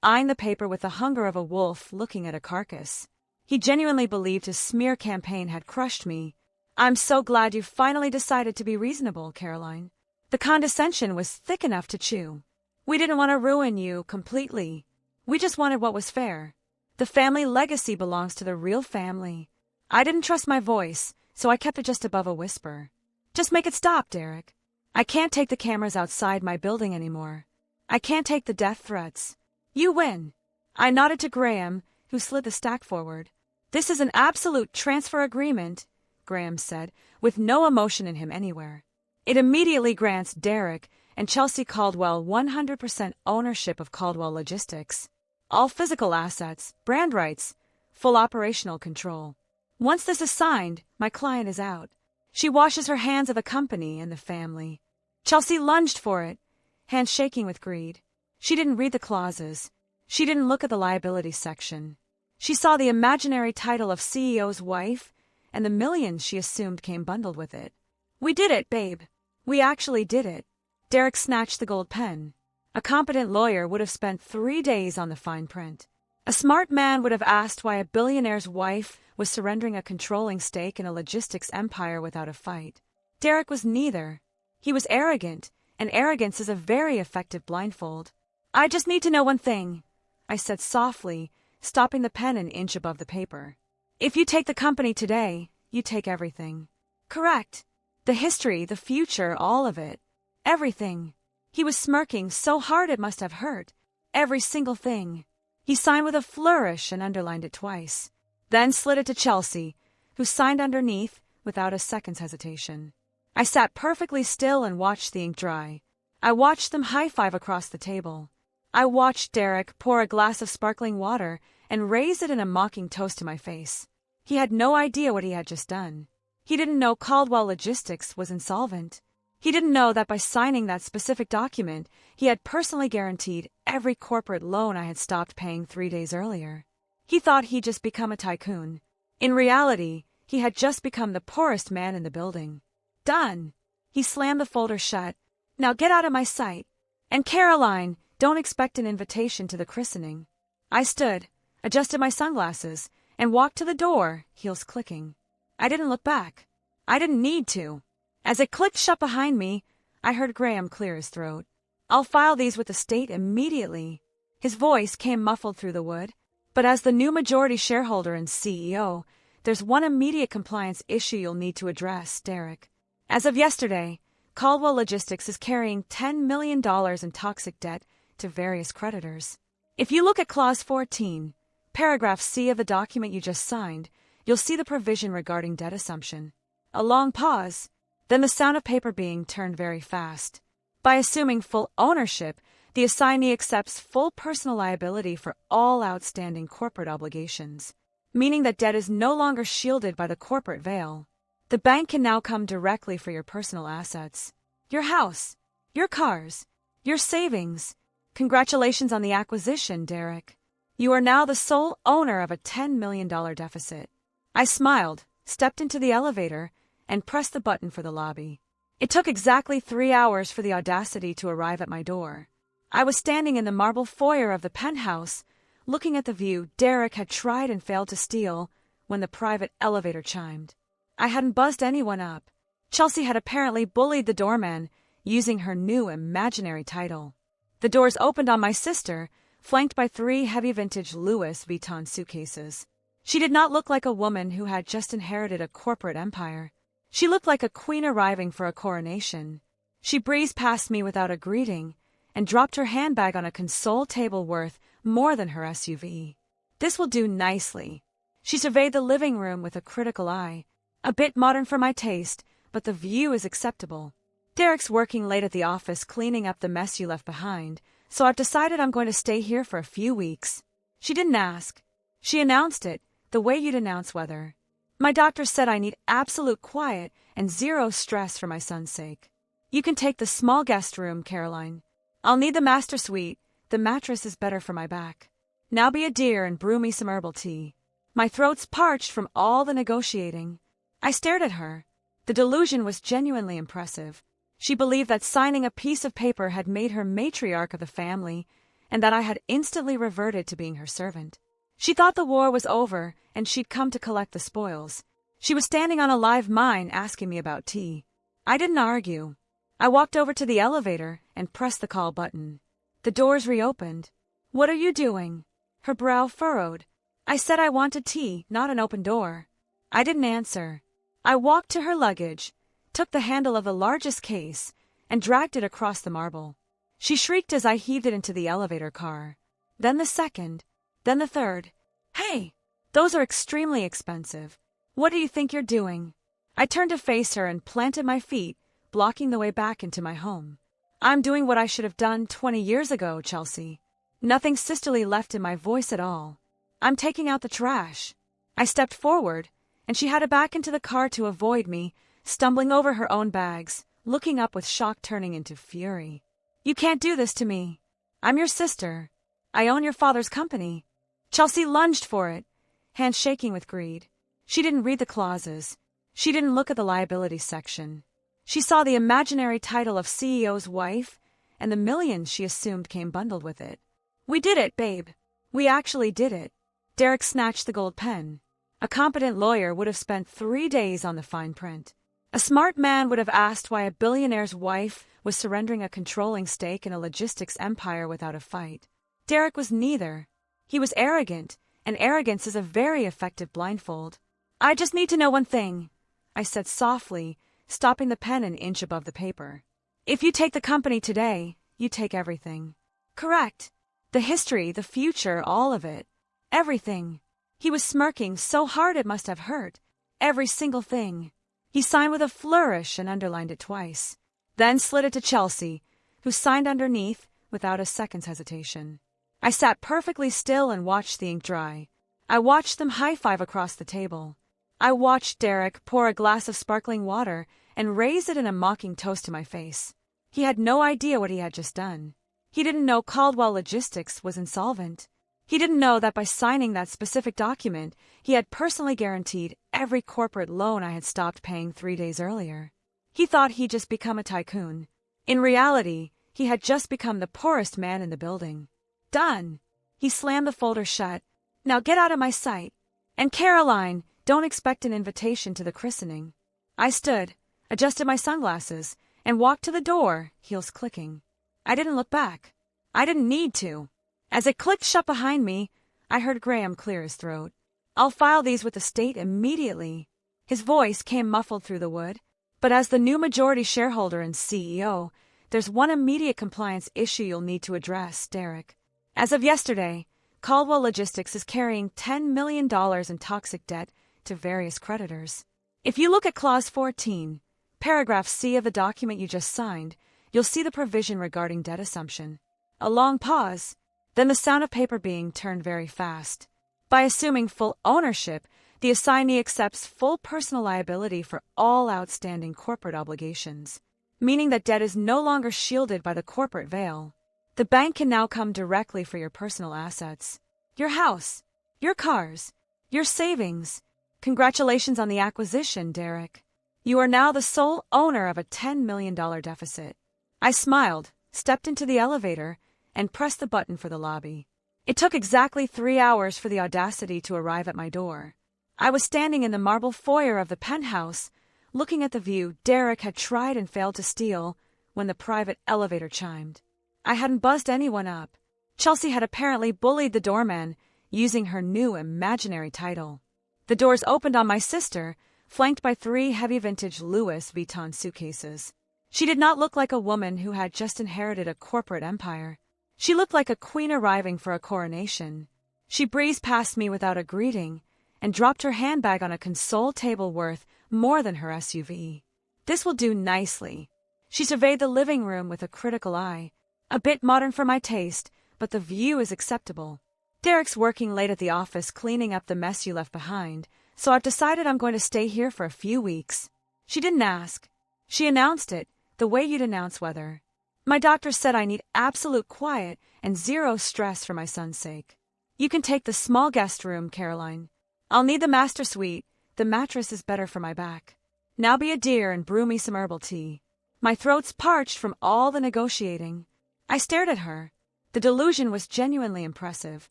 eyeing the paper with the hunger of a wolf looking at a carcass. He genuinely believed his smear campaign had crushed me. I'm so glad you finally decided to be reasonable, Caroline. The condescension was thick enough to chew. We didn't want to ruin you completely. We just wanted what was fair. The family legacy belongs to the real family. I didn't trust my voice, so I kept it just above a whisper. Just make it stop, Derek. I can't take the cameras outside my building anymore. I can't take the death threats. You win. I nodded to Graham, who slid the stack forward. This is an absolute transfer agreement, Graham said, with no emotion in him anywhere. It immediately grants Derek and Chelsea Caldwell 100% ownership of Caldwell Logistics. All physical assets, brand rights, full operational control. Once this is signed, my client is out. She washes her hands of the company and the family. Chelsea lunged for it, hands shaking with greed. She didn't read the clauses. She didn't look at the liability section. She saw the imaginary title of CEO's wife and the millions she assumed came bundled with it. We did it, babe. We actually did it. Derek snatched the gold pen. A competent lawyer would have spent 3 days on the fine print. A smart man would have asked why a billionaire's wife was surrendering a controlling stake in a logistics empire without a fight. Derek was neither. He was arrogant, and arrogance is a very effective blindfold. I just need to know one thing, I said softly, stopping the pen an inch above the paper. If you take the company today, you take everything. Correct. The history, the future, all of it. Everything. He was smirking so hard it must have hurt. Every single thing. He signed with a flourish and underlined it twice. Then slid it to Chelsea, who signed underneath without a second's hesitation. I sat perfectly still and watched the ink dry. I watched them high-five across the table. I watched Derek pour a glass of sparkling water and raise it in a mocking toast to my face. He had no idea what he had just done. He didn't know Caldwell Logistics was insolvent. He didn't know that by signing that specific document, he had personally guaranteed every corporate loan I had stopped paying 3 days earlier. He thought he'd just become a tycoon. In reality, he had just become the poorest man in the building. Done. He slammed the folder shut. Now get out of my sight. And Caroline, don't expect an invitation to the christening. I stood, adjusted my sunglasses, and walked to the door, heels clicking. I didn't look back. I didn't need to. As it clicked shut behind me, I heard Graham clear his throat. I'll file these with the state immediately. His voice came muffled through the wood. But as the new majority shareholder and CEO, there's one immediate compliance issue you'll need to address, Derek. As of yesterday, Caldwell Logistics is carrying $10 million in toxic debt to various creditors. If you look at Clause 14, Paragraph C of the document you just signed, you'll see the provision regarding debt assumption. A long pause, then the sound of paper being turned very fast. By assuming full ownership, the assignee accepts full personal liability for all outstanding corporate obligations, meaning that debt is no longer shielded by the corporate veil. The bank can now come directly for your personal assets. Your house, your cars, your savings. Congratulations on the acquisition, Derek. You are now the sole owner of a $10 million deficit. I smiled, stepped into the elevator, and pressed the button for the lobby. It took exactly 3 hours for the audacity to arrive at my door. I was standing in the marble foyer of the penthouse, looking at the view Derek had tried and failed to steal when the private elevator chimed. I hadn't buzzed anyone up. Chelsea had apparently bullied the doorman, using her new imaginary title. The doors opened on my sister, flanked by 3 heavy vintage Louis Vuitton suitcases. She did not look like a woman who had just inherited a corporate empire. She looked like a queen arriving for a coronation. She breezed past me without a greeting and dropped her handbag on a console table worth more than her SUV. This will do nicely. She surveyed the living room with a critical eye. A bit modern for my taste, but the view is acceptable. Derek's working late at the office cleaning up the mess you left behind, so I've decided I'm going to stay here for a few weeks. She didn't ask. She announced it, the way you'd announce weather. My doctor said I need absolute quiet and zero stress for my son's sake. You can take the small guest room, Caroline. I'll need the master suite. The mattress is better for my back. Now be a dear and brew me some herbal tea. My throat's parched from all the negotiating. I stared at her. The delusion was genuinely impressive. She believed that signing a piece of paper had made her matriarch of the family, and that I had instantly reverted to being her servant. She thought the war was over, and she'd come to collect the spoils. She was standing on a live mine asking me about tea. I didn't argue. I walked over to the elevator and pressed the call button. The doors reopened. What are you doing? Her brow furrowed. I said I wanted tea, not an open door. I didn't answer. I walked to her luggage, took the handle of the largest case, and dragged it across the marble. She shrieked as I heaved it into the elevator car. Then the second, then the third. Hey, those are extremely expensive. What do you think you're doing? I turned to face her and planted my feet, blocking the way back into my home. I'm doing what I should have done 20 years ago, Chelsea. Nothing sisterly left in my voice at all. I'm taking out the trash. I stepped forward, and she had to back into the car to avoid me, stumbling over her own bags, looking up with shock turning into fury. You can't do this to me. I'm your sister. I own your father's company. Chelsea lunged for it, hands shaking with greed. She didn't read the clauses. She didn't look at the liability section. She saw the imaginary title of CEO's wife and the millions she assumed came bundled with it. We did it, babe. We actually did it. Derek snatched the gold pen. A competent lawyer would have spent 3 days on the fine print. A smart man would have asked why a billionaire's wife was surrendering a controlling stake in a logistics empire without a fight. Derek was neither. He was arrogant, and arrogance is a very effective blindfold. I just need to know one thing, I said softly, stopping the pen an inch above the paper. If you take the company today, you take everything. Correct. The history, the future, all of it. Everything. He was smirking so hard it must have hurt. Every single thing. He signed with a flourish and underlined it twice. Then slid it to Chelsea, who signed underneath without a second's hesitation. I sat perfectly still and watched the ink dry. I watched them high-five across the table. I watched Derek pour a glass of sparkling water and raise it in a mocking toast to my face. He had no idea what he had just done. He didn't know Caldwell Logistics was insolvent. He didn't know that by signing that specific document, he had personally guaranteed every corporate loan I had stopped paying 3 days earlier. He thought he'd just become a tycoon. In reality, he had just become the poorest man in the building. Done. He slammed the folder shut. Now get out of my sight. And Caroline, don't expect an invitation to the christening. I stood, adjusted my sunglasses, and walked to the door, heels clicking. I didn't look back. I didn't need to. As it clicked shut behind me, I heard Graham clear his throat. I'll file these with the state immediately. His voice came muffled through the wood. But as the new majority shareholder and CEO, there's one immediate compliance issue you'll need to address, Derek. As of yesterday, Caldwell Logistics is carrying $10 million in toxic debt to various creditors. If you look at Clause 14, Paragraph C of the document you just signed, you'll see the provision regarding debt assumption. A long pause, then the sound of paper being turned very fast. By assuming full ownership, the assignee accepts full personal liability for all outstanding corporate obligations, meaning that debt is no longer shielded by the corporate veil. The bank can now come directly for your personal assets, your house, your cars, your savings. Congratulations on the acquisition, Derek. You are now the sole owner of a $10 million deficit. I smiled, stepped into the elevator, and pressed the button for the lobby. It took exactly 3 hours for the audacity to arrive at my door. I was standing in the marble foyer of the penthouse, looking at the view Derek had tried and failed to steal when the private elevator chimed. I hadn't buzzed anyone up. Chelsea had apparently bullied the doorman, using her new imaginary title. The doors opened on my sister, flanked by 3 heavy vintage Louis Vuitton suitcases. She did not look like a woman who had just inherited a corporate empire. She looked like a queen arriving for a coronation. She breezed past me without a greeting and dropped her handbag on a console table worth more than her SUV. This will do nicely. She surveyed the living room with a critical eye. A bit modern for my taste, but the view is acceptable. Derek's working late at the office cleaning up the mess you left behind, so I've decided I'm going to stay here for a few weeks. She didn't ask. She announced it, the way you'd announce weather. My doctor said I need absolute quiet and zero stress for my son's sake. You can take the small guest room, Caroline. I'll need the master suite. The mattress is better for my back. Now be a dear and brew me some herbal tea. My throat's parched from all the negotiating. I stared at her. The delusion was genuinely impressive.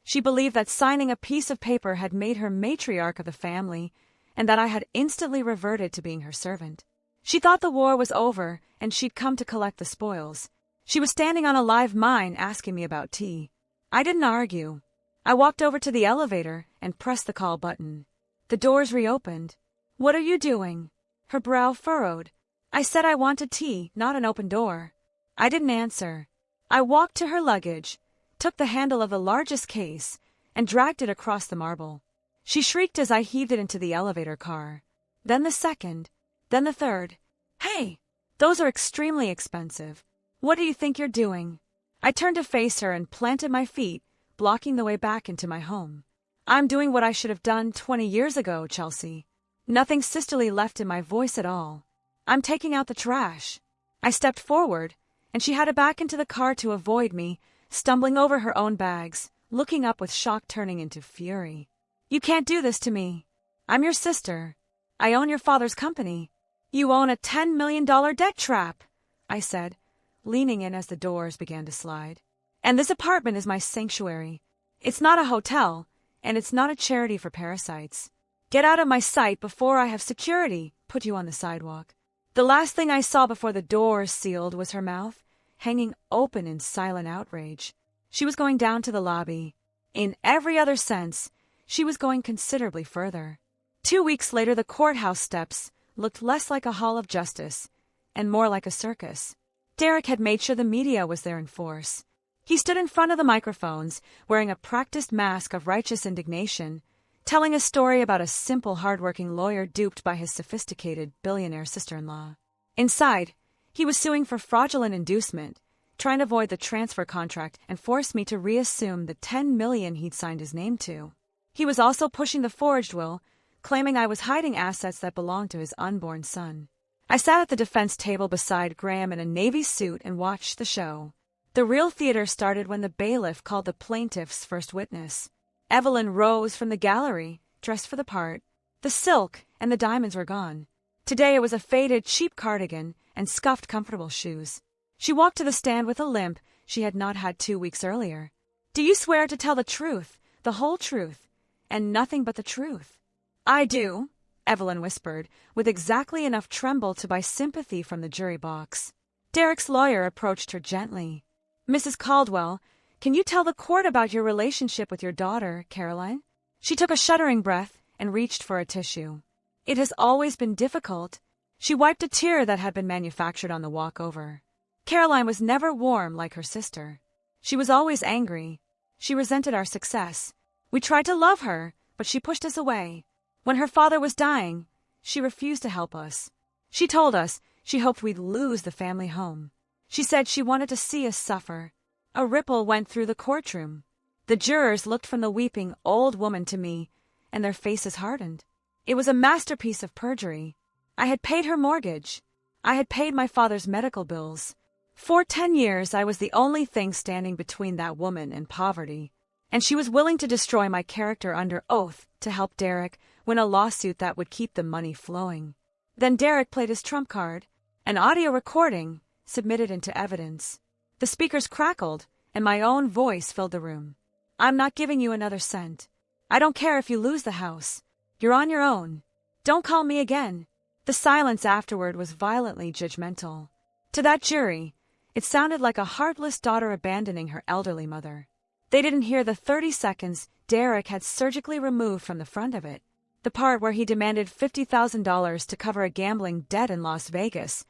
She believed that signing a piece of paper had made her matriarch of the family, and that I had instantly reverted to being her servant. She thought the war was over, and she'd come to collect the spoils. She was standing on a live mine asking me about tea. I didn't argue. I walked over to the elevator and pressed the call button. The doors reopened. What are you doing? Her brow furrowed. I said I wanted tea, not an open door. I didn't answer. I walked to her luggage, took the handle of the largest case, and dragged it across the marble. She shrieked as I heaved it into the elevator car. Then the second, then the third. Hey, those are extremely expensive. What do you think you're doing? I turned to face her and planted my feet, blocking the way back into my home. I'm doing what I should have done 20 years ago, Chelsea. Nothing sisterly left in my voice at all. I'm taking out the trash. I stepped forward, and she had to back into the car to avoid me, stumbling over her own bags, looking up with shock turning into fury. You can't do this to me. I'm your sister. I own your father's company. You own a $10 million debt trap, I said, leaning in as the doors began to slide. And this apartment is my sanctuary. It's not a hotel, and it's not a charity for parasites. Get out of my sight before I have security put you on the sidewalk. The last thing I saw before the doors sealed was her mouth, hanging open in silent outrage. She was going down to the lobby. In every other sense, she was going considerably further. 2 weeks later, the courthouse steps looked less like a hall of justice and more like a circus. Derek had made sure the media was there in force. He stood in front of the microphones, wearing a practiced mask of righteous indignation, telling a story about a simple, hard-working lawyer duped by his sophisticated billionaire sister-in-law. Inside, he was suing for fraudulent inducement, trying to avoid the transfer contract and force me to reassume the $10 million he'd signed his name to. He was also pushing the forged will, claiming I was hiding assets that belonged to his unborn son. I sat at the defense table beside Graham in a navy suit and watched the show. The real theater started when the bailiff called the plaintiff's first witness. Evelyn rose from the gallery, dressed for the part. The silk and the diamonds were gone. Today it was a faded, cheap cardigan and scuffed, comfortable shoes. She walked to the stand with a limp she had not had 2 weeks earlier. Do you swear to tell the truth, the whole truth, and nothing but the truth? I do, Evelyn whispered, with exactly enough tremble to buy sympathy from the jury box. Derek's lawyer approached her gently. Mrs. Caldwell, can you tell the court about your relationship with your daughter, Caroline? She took a shuddering breath and reached for a tissue. It has always been difficult. She wiped a tear that had been manufactured on the walk over. Caroline was never warm like her sister. She was always angry. She resented our success. We tried to love her, but she pushed us away. When her father was dying, she refused to help us. She told us she hoped we'd lose the family home. She said she wanted to see us suffer. A ripple went through the courtroom. The jurors looked from the weeping old woman to me, and their faces hardened. It was a masterpiece of perjury. I had paid her mortgage. I had paid my father's medical bills. For 10 years, I was the only thing standing between that woman and poverty. And she was willing to destroy my character under oath to help Derek win a lawsuit that would keep the money flowing. Then Derek played his trump card, an audio recording submitted into evidence. The speakers crackled, and my own voice filled the room. I'm not giving you another cent. I don't care if you lose the house. You're on your own. Don't call me again. The silence afterward was violently judgmental. To that jury, it sounded like a heartless daughter abandoning her elderly mother. They didn't hear the 30 seconds Derek had surgically removed from the front of it. The part where he demanded $50,000 to cover a gambling debt in Las Vegas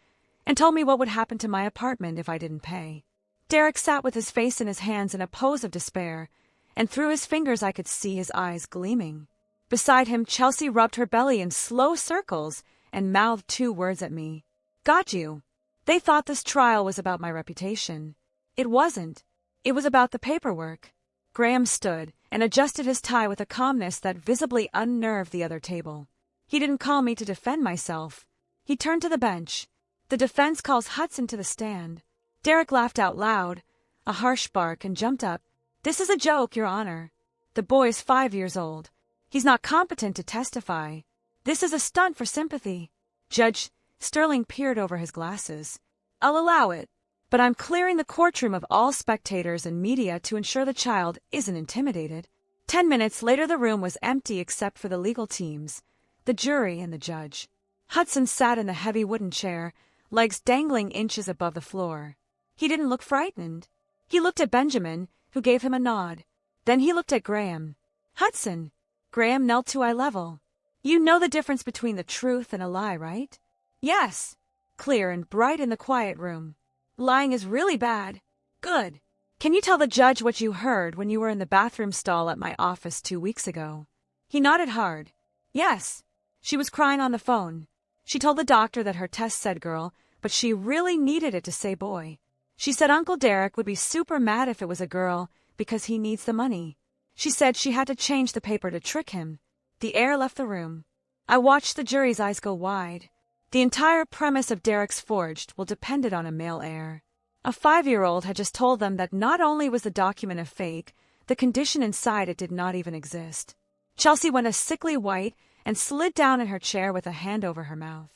and told me what would happen to my apartment if I didn't pay. Derek sat with his face in his hands in a pose of despair, and through his fingers I could see his eyes gleaming. Beside him, Chelsea rubbed her belly in slow circles and mouthed 2 words at me. Got you. They thought this trial was about my reputation. It wasn't. It was about the paperwork. Graham stood and adjusted his tie with a calmness that visibly unnerved the other table. He didn't call me to defend myself. He turned to the bench. The defense calls Hudson to the stand. Derek laughed out loud, a harsh bark, and jumped up. This is a joke, Your Honor. The boy is 5 years old. He's not competent to testify. This is a stunt for sympathy. Judge Sterling peered over his glasses. I'll allow it, but I'm clearing the courtroom of all spectators and media to ensure the child isn't intimidated. 10 minutes later, the room was empty except for the legal teams, the jury, and the judge. Hudson sat in the heavy wooden chair, legs dangling inches above the floor. He didn't look frightened. He looked at Benjamin, who gave him a nod. Then he looked at Graham. Hudson. Graham knelt to eye level. You know the difference between the truth and a lie, right? Yes. Clear and bright in the quiet room. Lying is really bad. Good. Can you tell the judge what you heard when you were in the bathroom stall at my office 2 weeks ago? He nodded hard. Yes. She was crying on the phone. She told the doctor that her test said girl, but she really needed it to say boy. She said Uncle Derek would be super mad if it was a girl because he needs the money. She said she had to change the paper to trick him. The air left the room. I watched the jury's eyes go wide. The entire premise of Derek's Forged will depended on a male heir. A 5-year-old had just told them that not only was the document a fake, the condition inside it did not even exist. Chelsea went a sickly white and slid down in her chair with a hand over her mouth.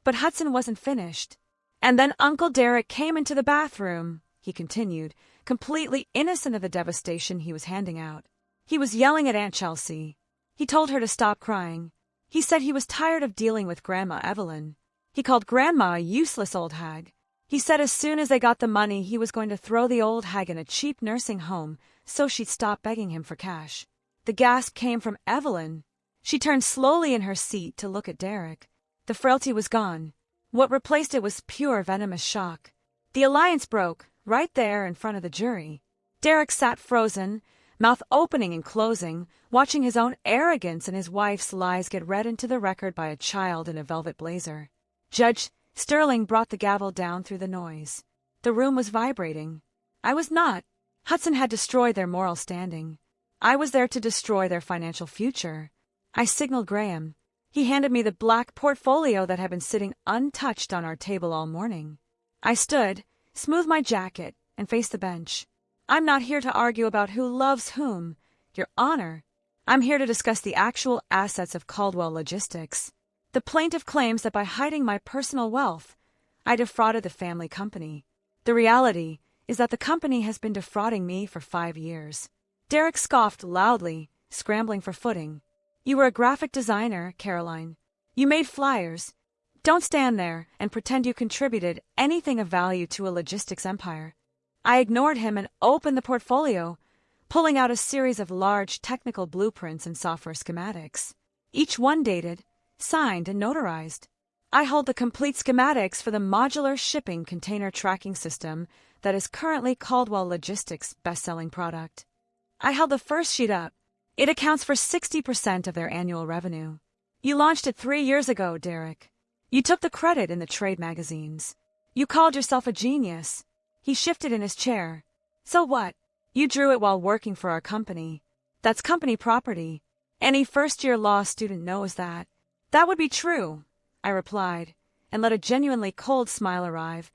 But Hudson wasn't finished. And then Uncle Derek came into the bathroom, he continued, completely innocent of the devastation he was handing out. He was yelling at Aunt Chelsea. He told her to stop crying. He said he was tired of dealing with Grandma Evelyn. He called Grandma a useless old hag. He said as soon as they got the money, he was going to throw the old hag in a cheap nursing home so she'd stop begging him for cash. The gasp came from Evelyn. She turned slowly in her seat to look at Derek. The frailty was gone. What replaced it was pure venomous shock. The alliance broke, right there in front of the jury. Derek sat frozen, mouth opening and closing, watching his own arrogance and his wife's lies get read into the record by a child in a velvet blazer. Judge Sterling brought the gavel down through the noise. The room was vibrating. I was not. Hudson had destroyed their moral standing. I was there to destroy their financial future. I signaled Graham. He handed me the black portfolio that had been sitting untouched on our table all morning. I stood, smoothed my jacket, and faced the bench. I'm not here to argue about who loves whom, Your Honor. I'm here to discuss the actual assets of Caldwell Logistics. The plaintiff claims that by hiding my personal wealth, I defrauded the family company. The reality is that the company has been defrauding me for 5 years. Derek scoffed loudly, scrambling for footing. You were a graphic designer, Caroline. You made flyers. Don't stand there and pretend you contributed anything of value to a logistics empire. I ignored him and opened the portfolio, pulling out a series of large technical blueprints and software schematics. Each one dated, signed, and notarized. I hold the complete schematics for the modular shipping container tracking system that is currently Caldwell Logistics' best-selling product. I held the first sheet up. It accounts for 60% of their annual revenue. You launched it 3 years ago, Derek. You took the credit in the trade magazines. You called yourself a genius. He shifted in his chair. So what? You drew it while working for our company. That's company property. Any first-year law student knows that. That would be true, I replied, and let a genuinely cold smile arrive,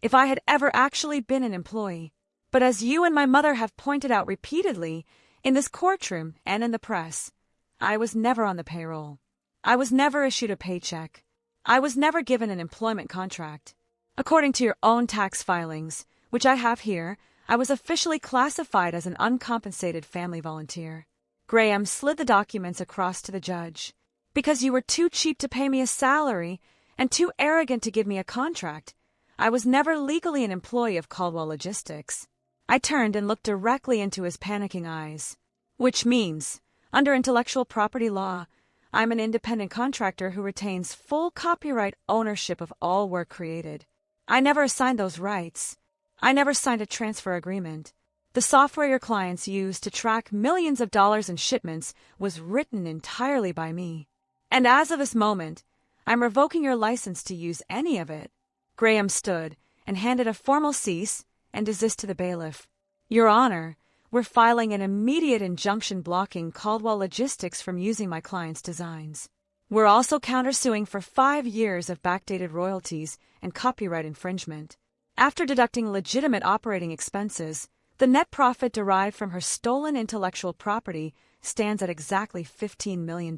if I had ever actually been an employee. But as you and my mother have pointed out repeatedly, in this courtroom and in the press, I was never on the payroll. I was never issued a paycheck. I was never given an employment contract. According to your own tax filings, which I have here, I was officially classified as an uncompensated family volunteer. Graham slid the documents across to the judge. Because you were too cheap to pay me a salary and too arrogant to give me a contract, I was never legally an employee of Caldwell Logistics. I turned and looked directly into his panicking eyes. Which means, under intellectual property law, I'm an independent contractor who retains full copyright ownership of all work created. I never assigned those rights. I never signed a transfer agreement. The software your clients use to track millions of dollars in shipments was written entirely by me. And as of this moment, I'm revoking your license to use any of it. Graham stood and handed a formal cease and desist to the bailiff. Your Honor, we're filing an immediate injunction blocking Caldwell Logistics from using my client's designs. We're also countersuing for 5 years of backdated royalties and copyright infringement. After deducting legitimate operating expenses, the net profit derived from her stolen intellectual property stands at exactly $15 million.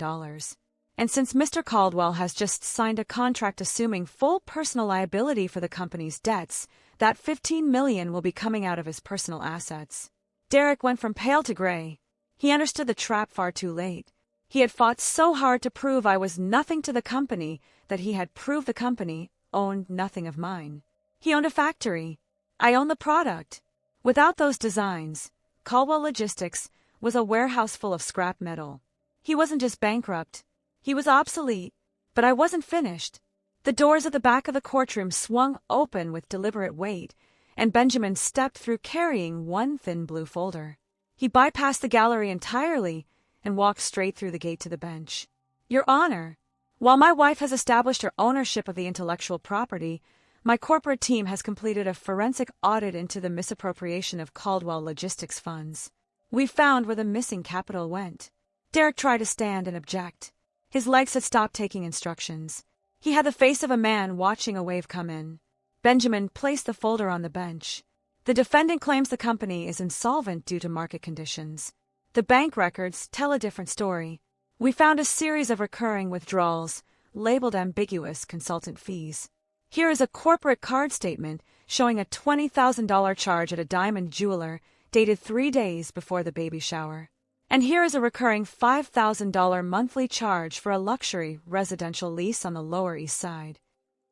And since Mr. Caldwell has just signed a contract assuming full personal liability for the company's debts, that $15 million will be coming out of his personal assets. Derek went from pale to gray. He understood the trap far too late. He had fought so hard to prove I was nothing to the company that he had proved the company owned nothing of mine. He owned a factory. I owned the product. Without those designs, Caldwell Logistics was a warehouse full of scrap metal. He wasn't just bankrupt. He was obsolete. But I wasn't finished. The doors at the back of the courtroom swung open with deliberate weight, and Benjamin stepped through carrying one thin blue folder. He bypassed the gallery entirely and walked straight through the gate to the bench. Your Honor, while my wife has established her ownership of the intellectual property, my corporate team has completed a forensic audit into the misappropriation of Caldwell Logistics funds. We found where the missing capital went. Derek tried to stand and object. His legs had stopped taking instructions. He had the face of a man watching a wave come in. Benjamin placed the folder on the bench. The defendant claims the company is insolvent due to market conditions. The bank records tell a different story. We found a series of recurring withdrawals, labeled ambiguous consultant fees. Here is a corporate card statement showing a $20,000 charge at a diamond jeweler dated 3 days before the baby shower. And here is a recurring $5,000 monthly charge for a luxury residential lease on the Lower East Side.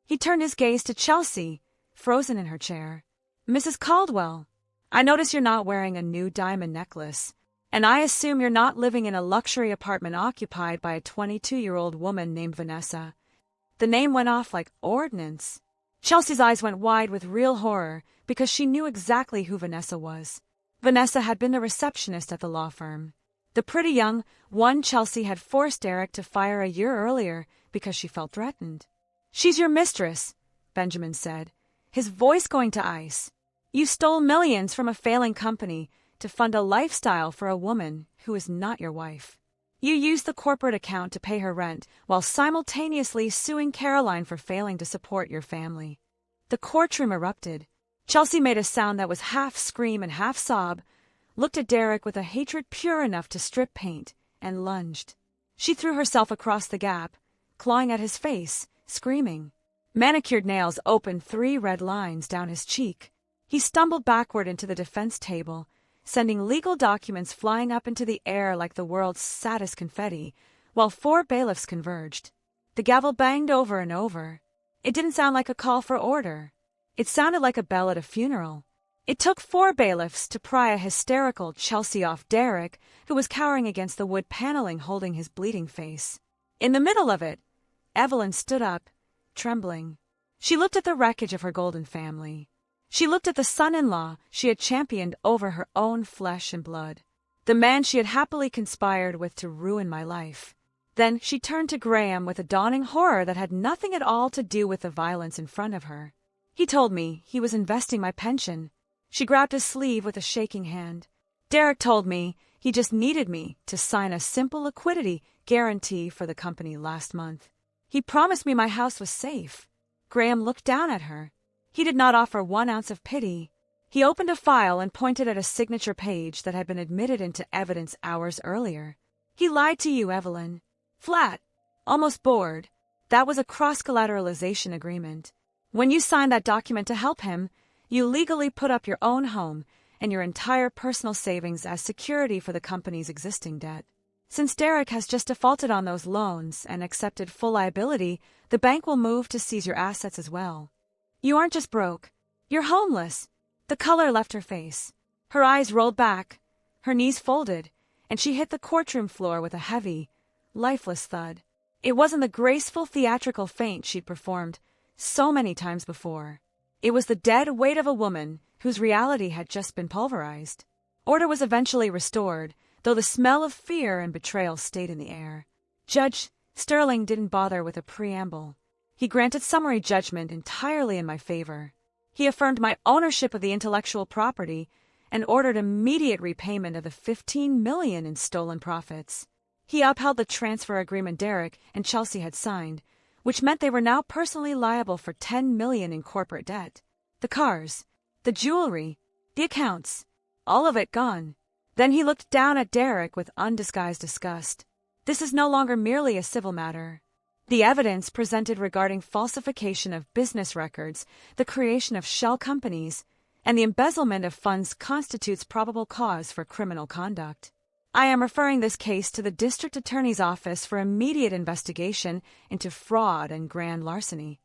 He turned his gaze to Chelsea, frozen in her chair. Mrs. Caldwell, I notice you're not wearing a new diamond necklace, and I assume you're not living in a luxury apartment occupied by a 22-year-old woman named Vanessa. The name went off like ordnance. Chelsea's eyes went wide with real horror because she knew exactly who Vanessa was. Vanessa had been the receptionist at the law firm. The pretty young one Chelsea had forced Derek to fire a year earlier because she felt threatened. She's your mistress, Benjamin said, his voice going to ice. You stole millions from a failing company to fund a lifestyle for a woman who is not your wife. You used the corporate account to pay her rent while simultaneously suing Caroline for failing to support your family. The courtroom erupted. Chelsea made a sound that was half scream and half sob, looked at Derek with a hatred pure enough to strip paint, and lunged. She threw herself across the gap, clawing at his face, screaming. Manicured nails opened 3 red lines down his cheek. He stumbled backward into the defense table, sending legal documents flying up into the air like the world's saddest confetti, while 4 bailiffs converged. The gavel banged over and over. It didn't sound like a call for order. It sounded like a bell at a funeral. It took 4 bailiffs to pry a hysterical Chelsea off Derek, who was cowering against the wood paneling holding his bleeding face. In the middle of it, Evelyn stood up, trembling. She looked at the wreckage of her golden family. She looked at the son-in-law she had championed over her own flesh and blood. the man she had happily conspired with to ruin my life. Then she turned to Graham with a dawning horror that had nothing at all to do with the violence in front of her. He told me he was investing my pension. She grabbed his sleeve with a shaking hand. Derek told me he just needed me to sign a simple liquidity guarantee for the company last month. He promised me my house was safe. Graham looked down at her. He did not offer 1 ounce of pity. He opened a file and pointed at a signature page that had been admitted into evidence hours earlier. He lied to you, Evelyn. Flat. Almost bored. That was a cross-collateralization agreement. When you signed that document to help him, you legally put up your own home and your entire personal savings as security for the company's existing debt. Since Derek has just defaulted on those loans and accepted full liability, the bank will move to seize your assets as well. You aren't just broke. You're homeless. The color left her face. Her eyes rolled back, her knees folded, and she hit the courtroom floor with a heavy, lifeless thud. It wasn't the graceful theatrical feint she'd performed so many times before. It was the dead weight of a woman whose reality had just been pulverized. Order was eventually restored, though the smell of fear and betrayal stayed in the air. Judge Sterling didn't bother with a preamble. He granted summary judgment entirely in my favor. He affirmed my ownership of the intellectual property and ordered immediate repayment of the $15 million in stolen profits. He upheld the transfer agreement Derek and Chelsea had signed, which meant they were now personally liable for $10 million in corporate debt. The cars, the jewelry, the accounts, all of it gone. Then he looked down at Derek with undisguised disgust. This is no longer merely a civil matter. The evidence presented regarding falsification of business records, the creation of shell companies, and the embezzlement of funds constitutes probable cause for criminal conduct. I am referring this case to the District Attorney's Office for immediate investigation into fraud and grand larceny.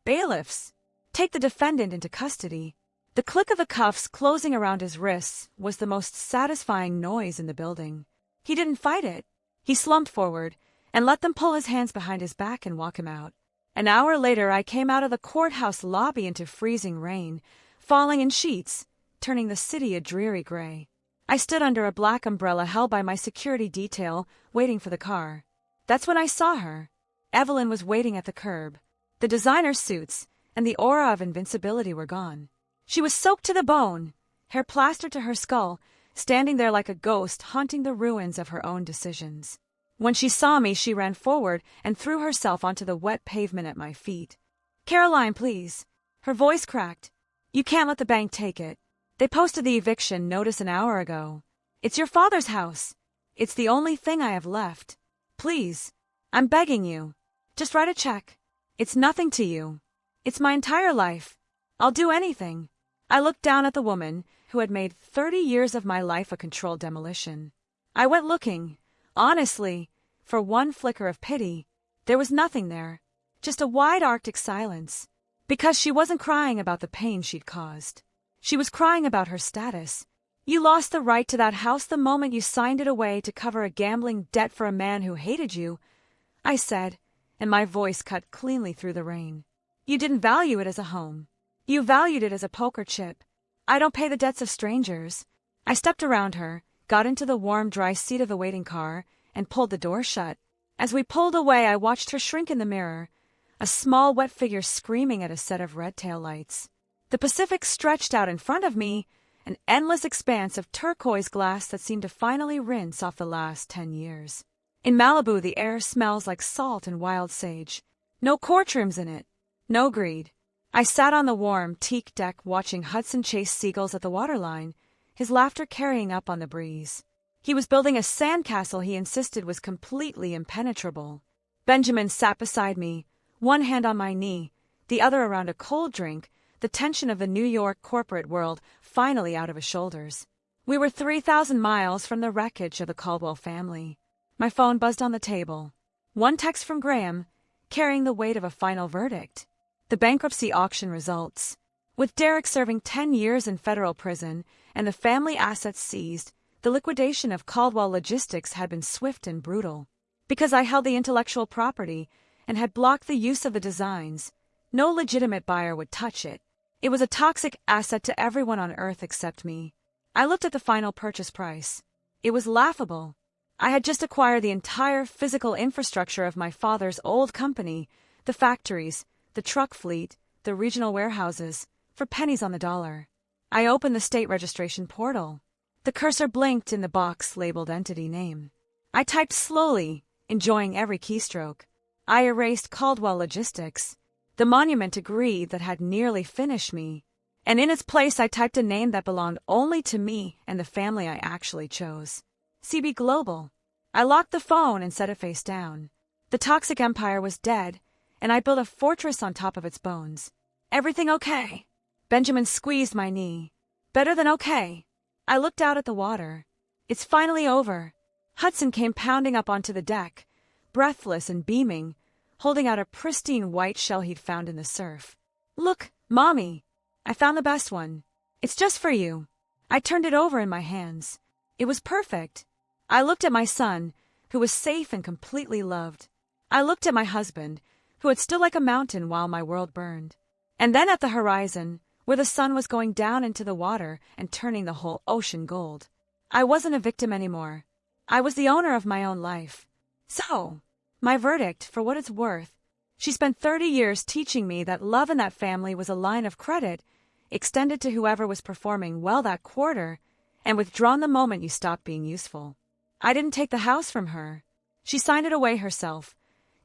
Bailiffs, take the defendant into custody. The click of the cuffs closing around his wrists was the most satisfying noise in the building. He didn't fight it. He slumped forward and let them pull his hands behind his back and walk him out. An hour later, I came out of the courthouse lobby into freezing rain, falling in sheets, turning the city a dreary gray. I stood under a black umbrella held by my security detail, waiting for the car. That's when I saw her. Evelyn was waiting at the curb. The designer suits and the aura of invincibility were gone. She was soaked to the bone, hair plastered to her skull, standing there like a ghost haunting the ruins of her own decisions. When she saw me, she ran forward and threw herself onto the wet pavement at my feet. "Caroline, please." Her voice cracked. "You can't let the bank take it. They posted the eviction notice an hour ago. It's your father's house. It's the only thing I have left. Please, I'm begging you. Just write a check. It's nothing to you. It's my entire life. I'll do anything." I looked down at the woman who had made 30 years of my life a controlled demolition. I went looking, honestly, for one flicker of pity. There was nothing there, just a wide Arctic silence. Because she wasn't crying about the pain she'd caused. She was crying about her status. You lost the right to that house the moment you signed it away to cover a gambling debt for a man who hated you, I said, and my voice cut cleanly through the rain. You didn't value it as a home. You valued it as a poker chip. I don't pay the debts of strangers. I stepped around her, got into the warm, dry seat of the waiting car, and pulled the door shut. As we pulled away, I watched her shrink in the mirror, a small, wet figure screaming at a set of red taillights. The Pacific stretched out in front of me, an endless expanse of turquoise glass that seemed to finally rinse off the last 10 years. In Malibu, the air smells like salt and wild sage. No courtrooms in it. No greed. I sat on the warm teak deck watching Hudson chase seagulls at the waterline, his laughter carrying up on the breeze. He was building a sandcastle he insisted was completely impenetrable. Benjamin sat beside me, one hand on my knee, the other around a cold drink, the tension of the New York corporate world finally out of his shoulders. We were 3,000 miles from the wreckage of the Caldwell family. My phone buzzed on the table. One text from Graham, carrying the weight of a final verdict. The bankruptcy auction results. With Derek serving 10 years in federal prison and the family assets seized, the liquidation of Caldwell Logistics had been swift and brutal. Because I held the intellectual property and had blocked the use of the designs, no legitimate buyer would touch it. It was a toxic asset to everyone on earth except me. I looked at the final purchase price. It was laughable. I had just acquired the entire physical infrastructure of my father's old company, the factories, the truck fleet, the regional warehouses, for pennies on the dollar. I opened the state registration portal. The cursor blinked in the box labeled entity name. I typed slowly, enjoying every keystroke. I erased Caldwell Logistics, the monument to greed that had nearly finished me, and in its place I typed a name that belonged only to me and the family I actually chose. CB Global. I locked the phone and set it face down. The toxic empire was dead, and I built a fortress on top of its bones. Everything okay? Benjamin squeezed my knee. Better than okay. I looked out at the water. It's finally over. Hudson came pounding up onto the deck, breathless and beaming, holding out a pristine white shell he'd found in the surf. Look, Mommy. I found the best one. It's just for you. I turned it over in my hands. It was perfect. I looked at my son, who was safe and completely loved. I looked at my husband, who had stood like a mountain while my world burned. And then at the horizon, where the sun was going down into the water and turning the whole ocean gold. I wasn't a victim anymore. I was the owner of my own life. So, my verdict, for what it's worth, she spent 30 years teaching me that love in that family was a line of credit extended to whoever was performing well that quarter and withdrawn the moment you stopped being useful. I didn't take the house from her. She signed it away herself,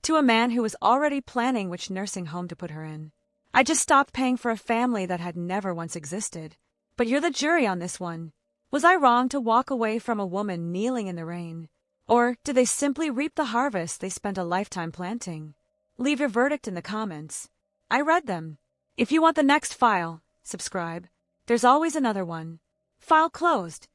to a man who was already planning which nursing home to put her in. I just stopped paying for a family that had never once existed. But you're the jury on this one. Was I wrong to walk away from a woman kneeling in the rain? Or did they simply reap the harvest they spent a lifetime planting? Leave your verdict in the comments. I read them. If you want the next file, subscribe. There's always another one. File closed.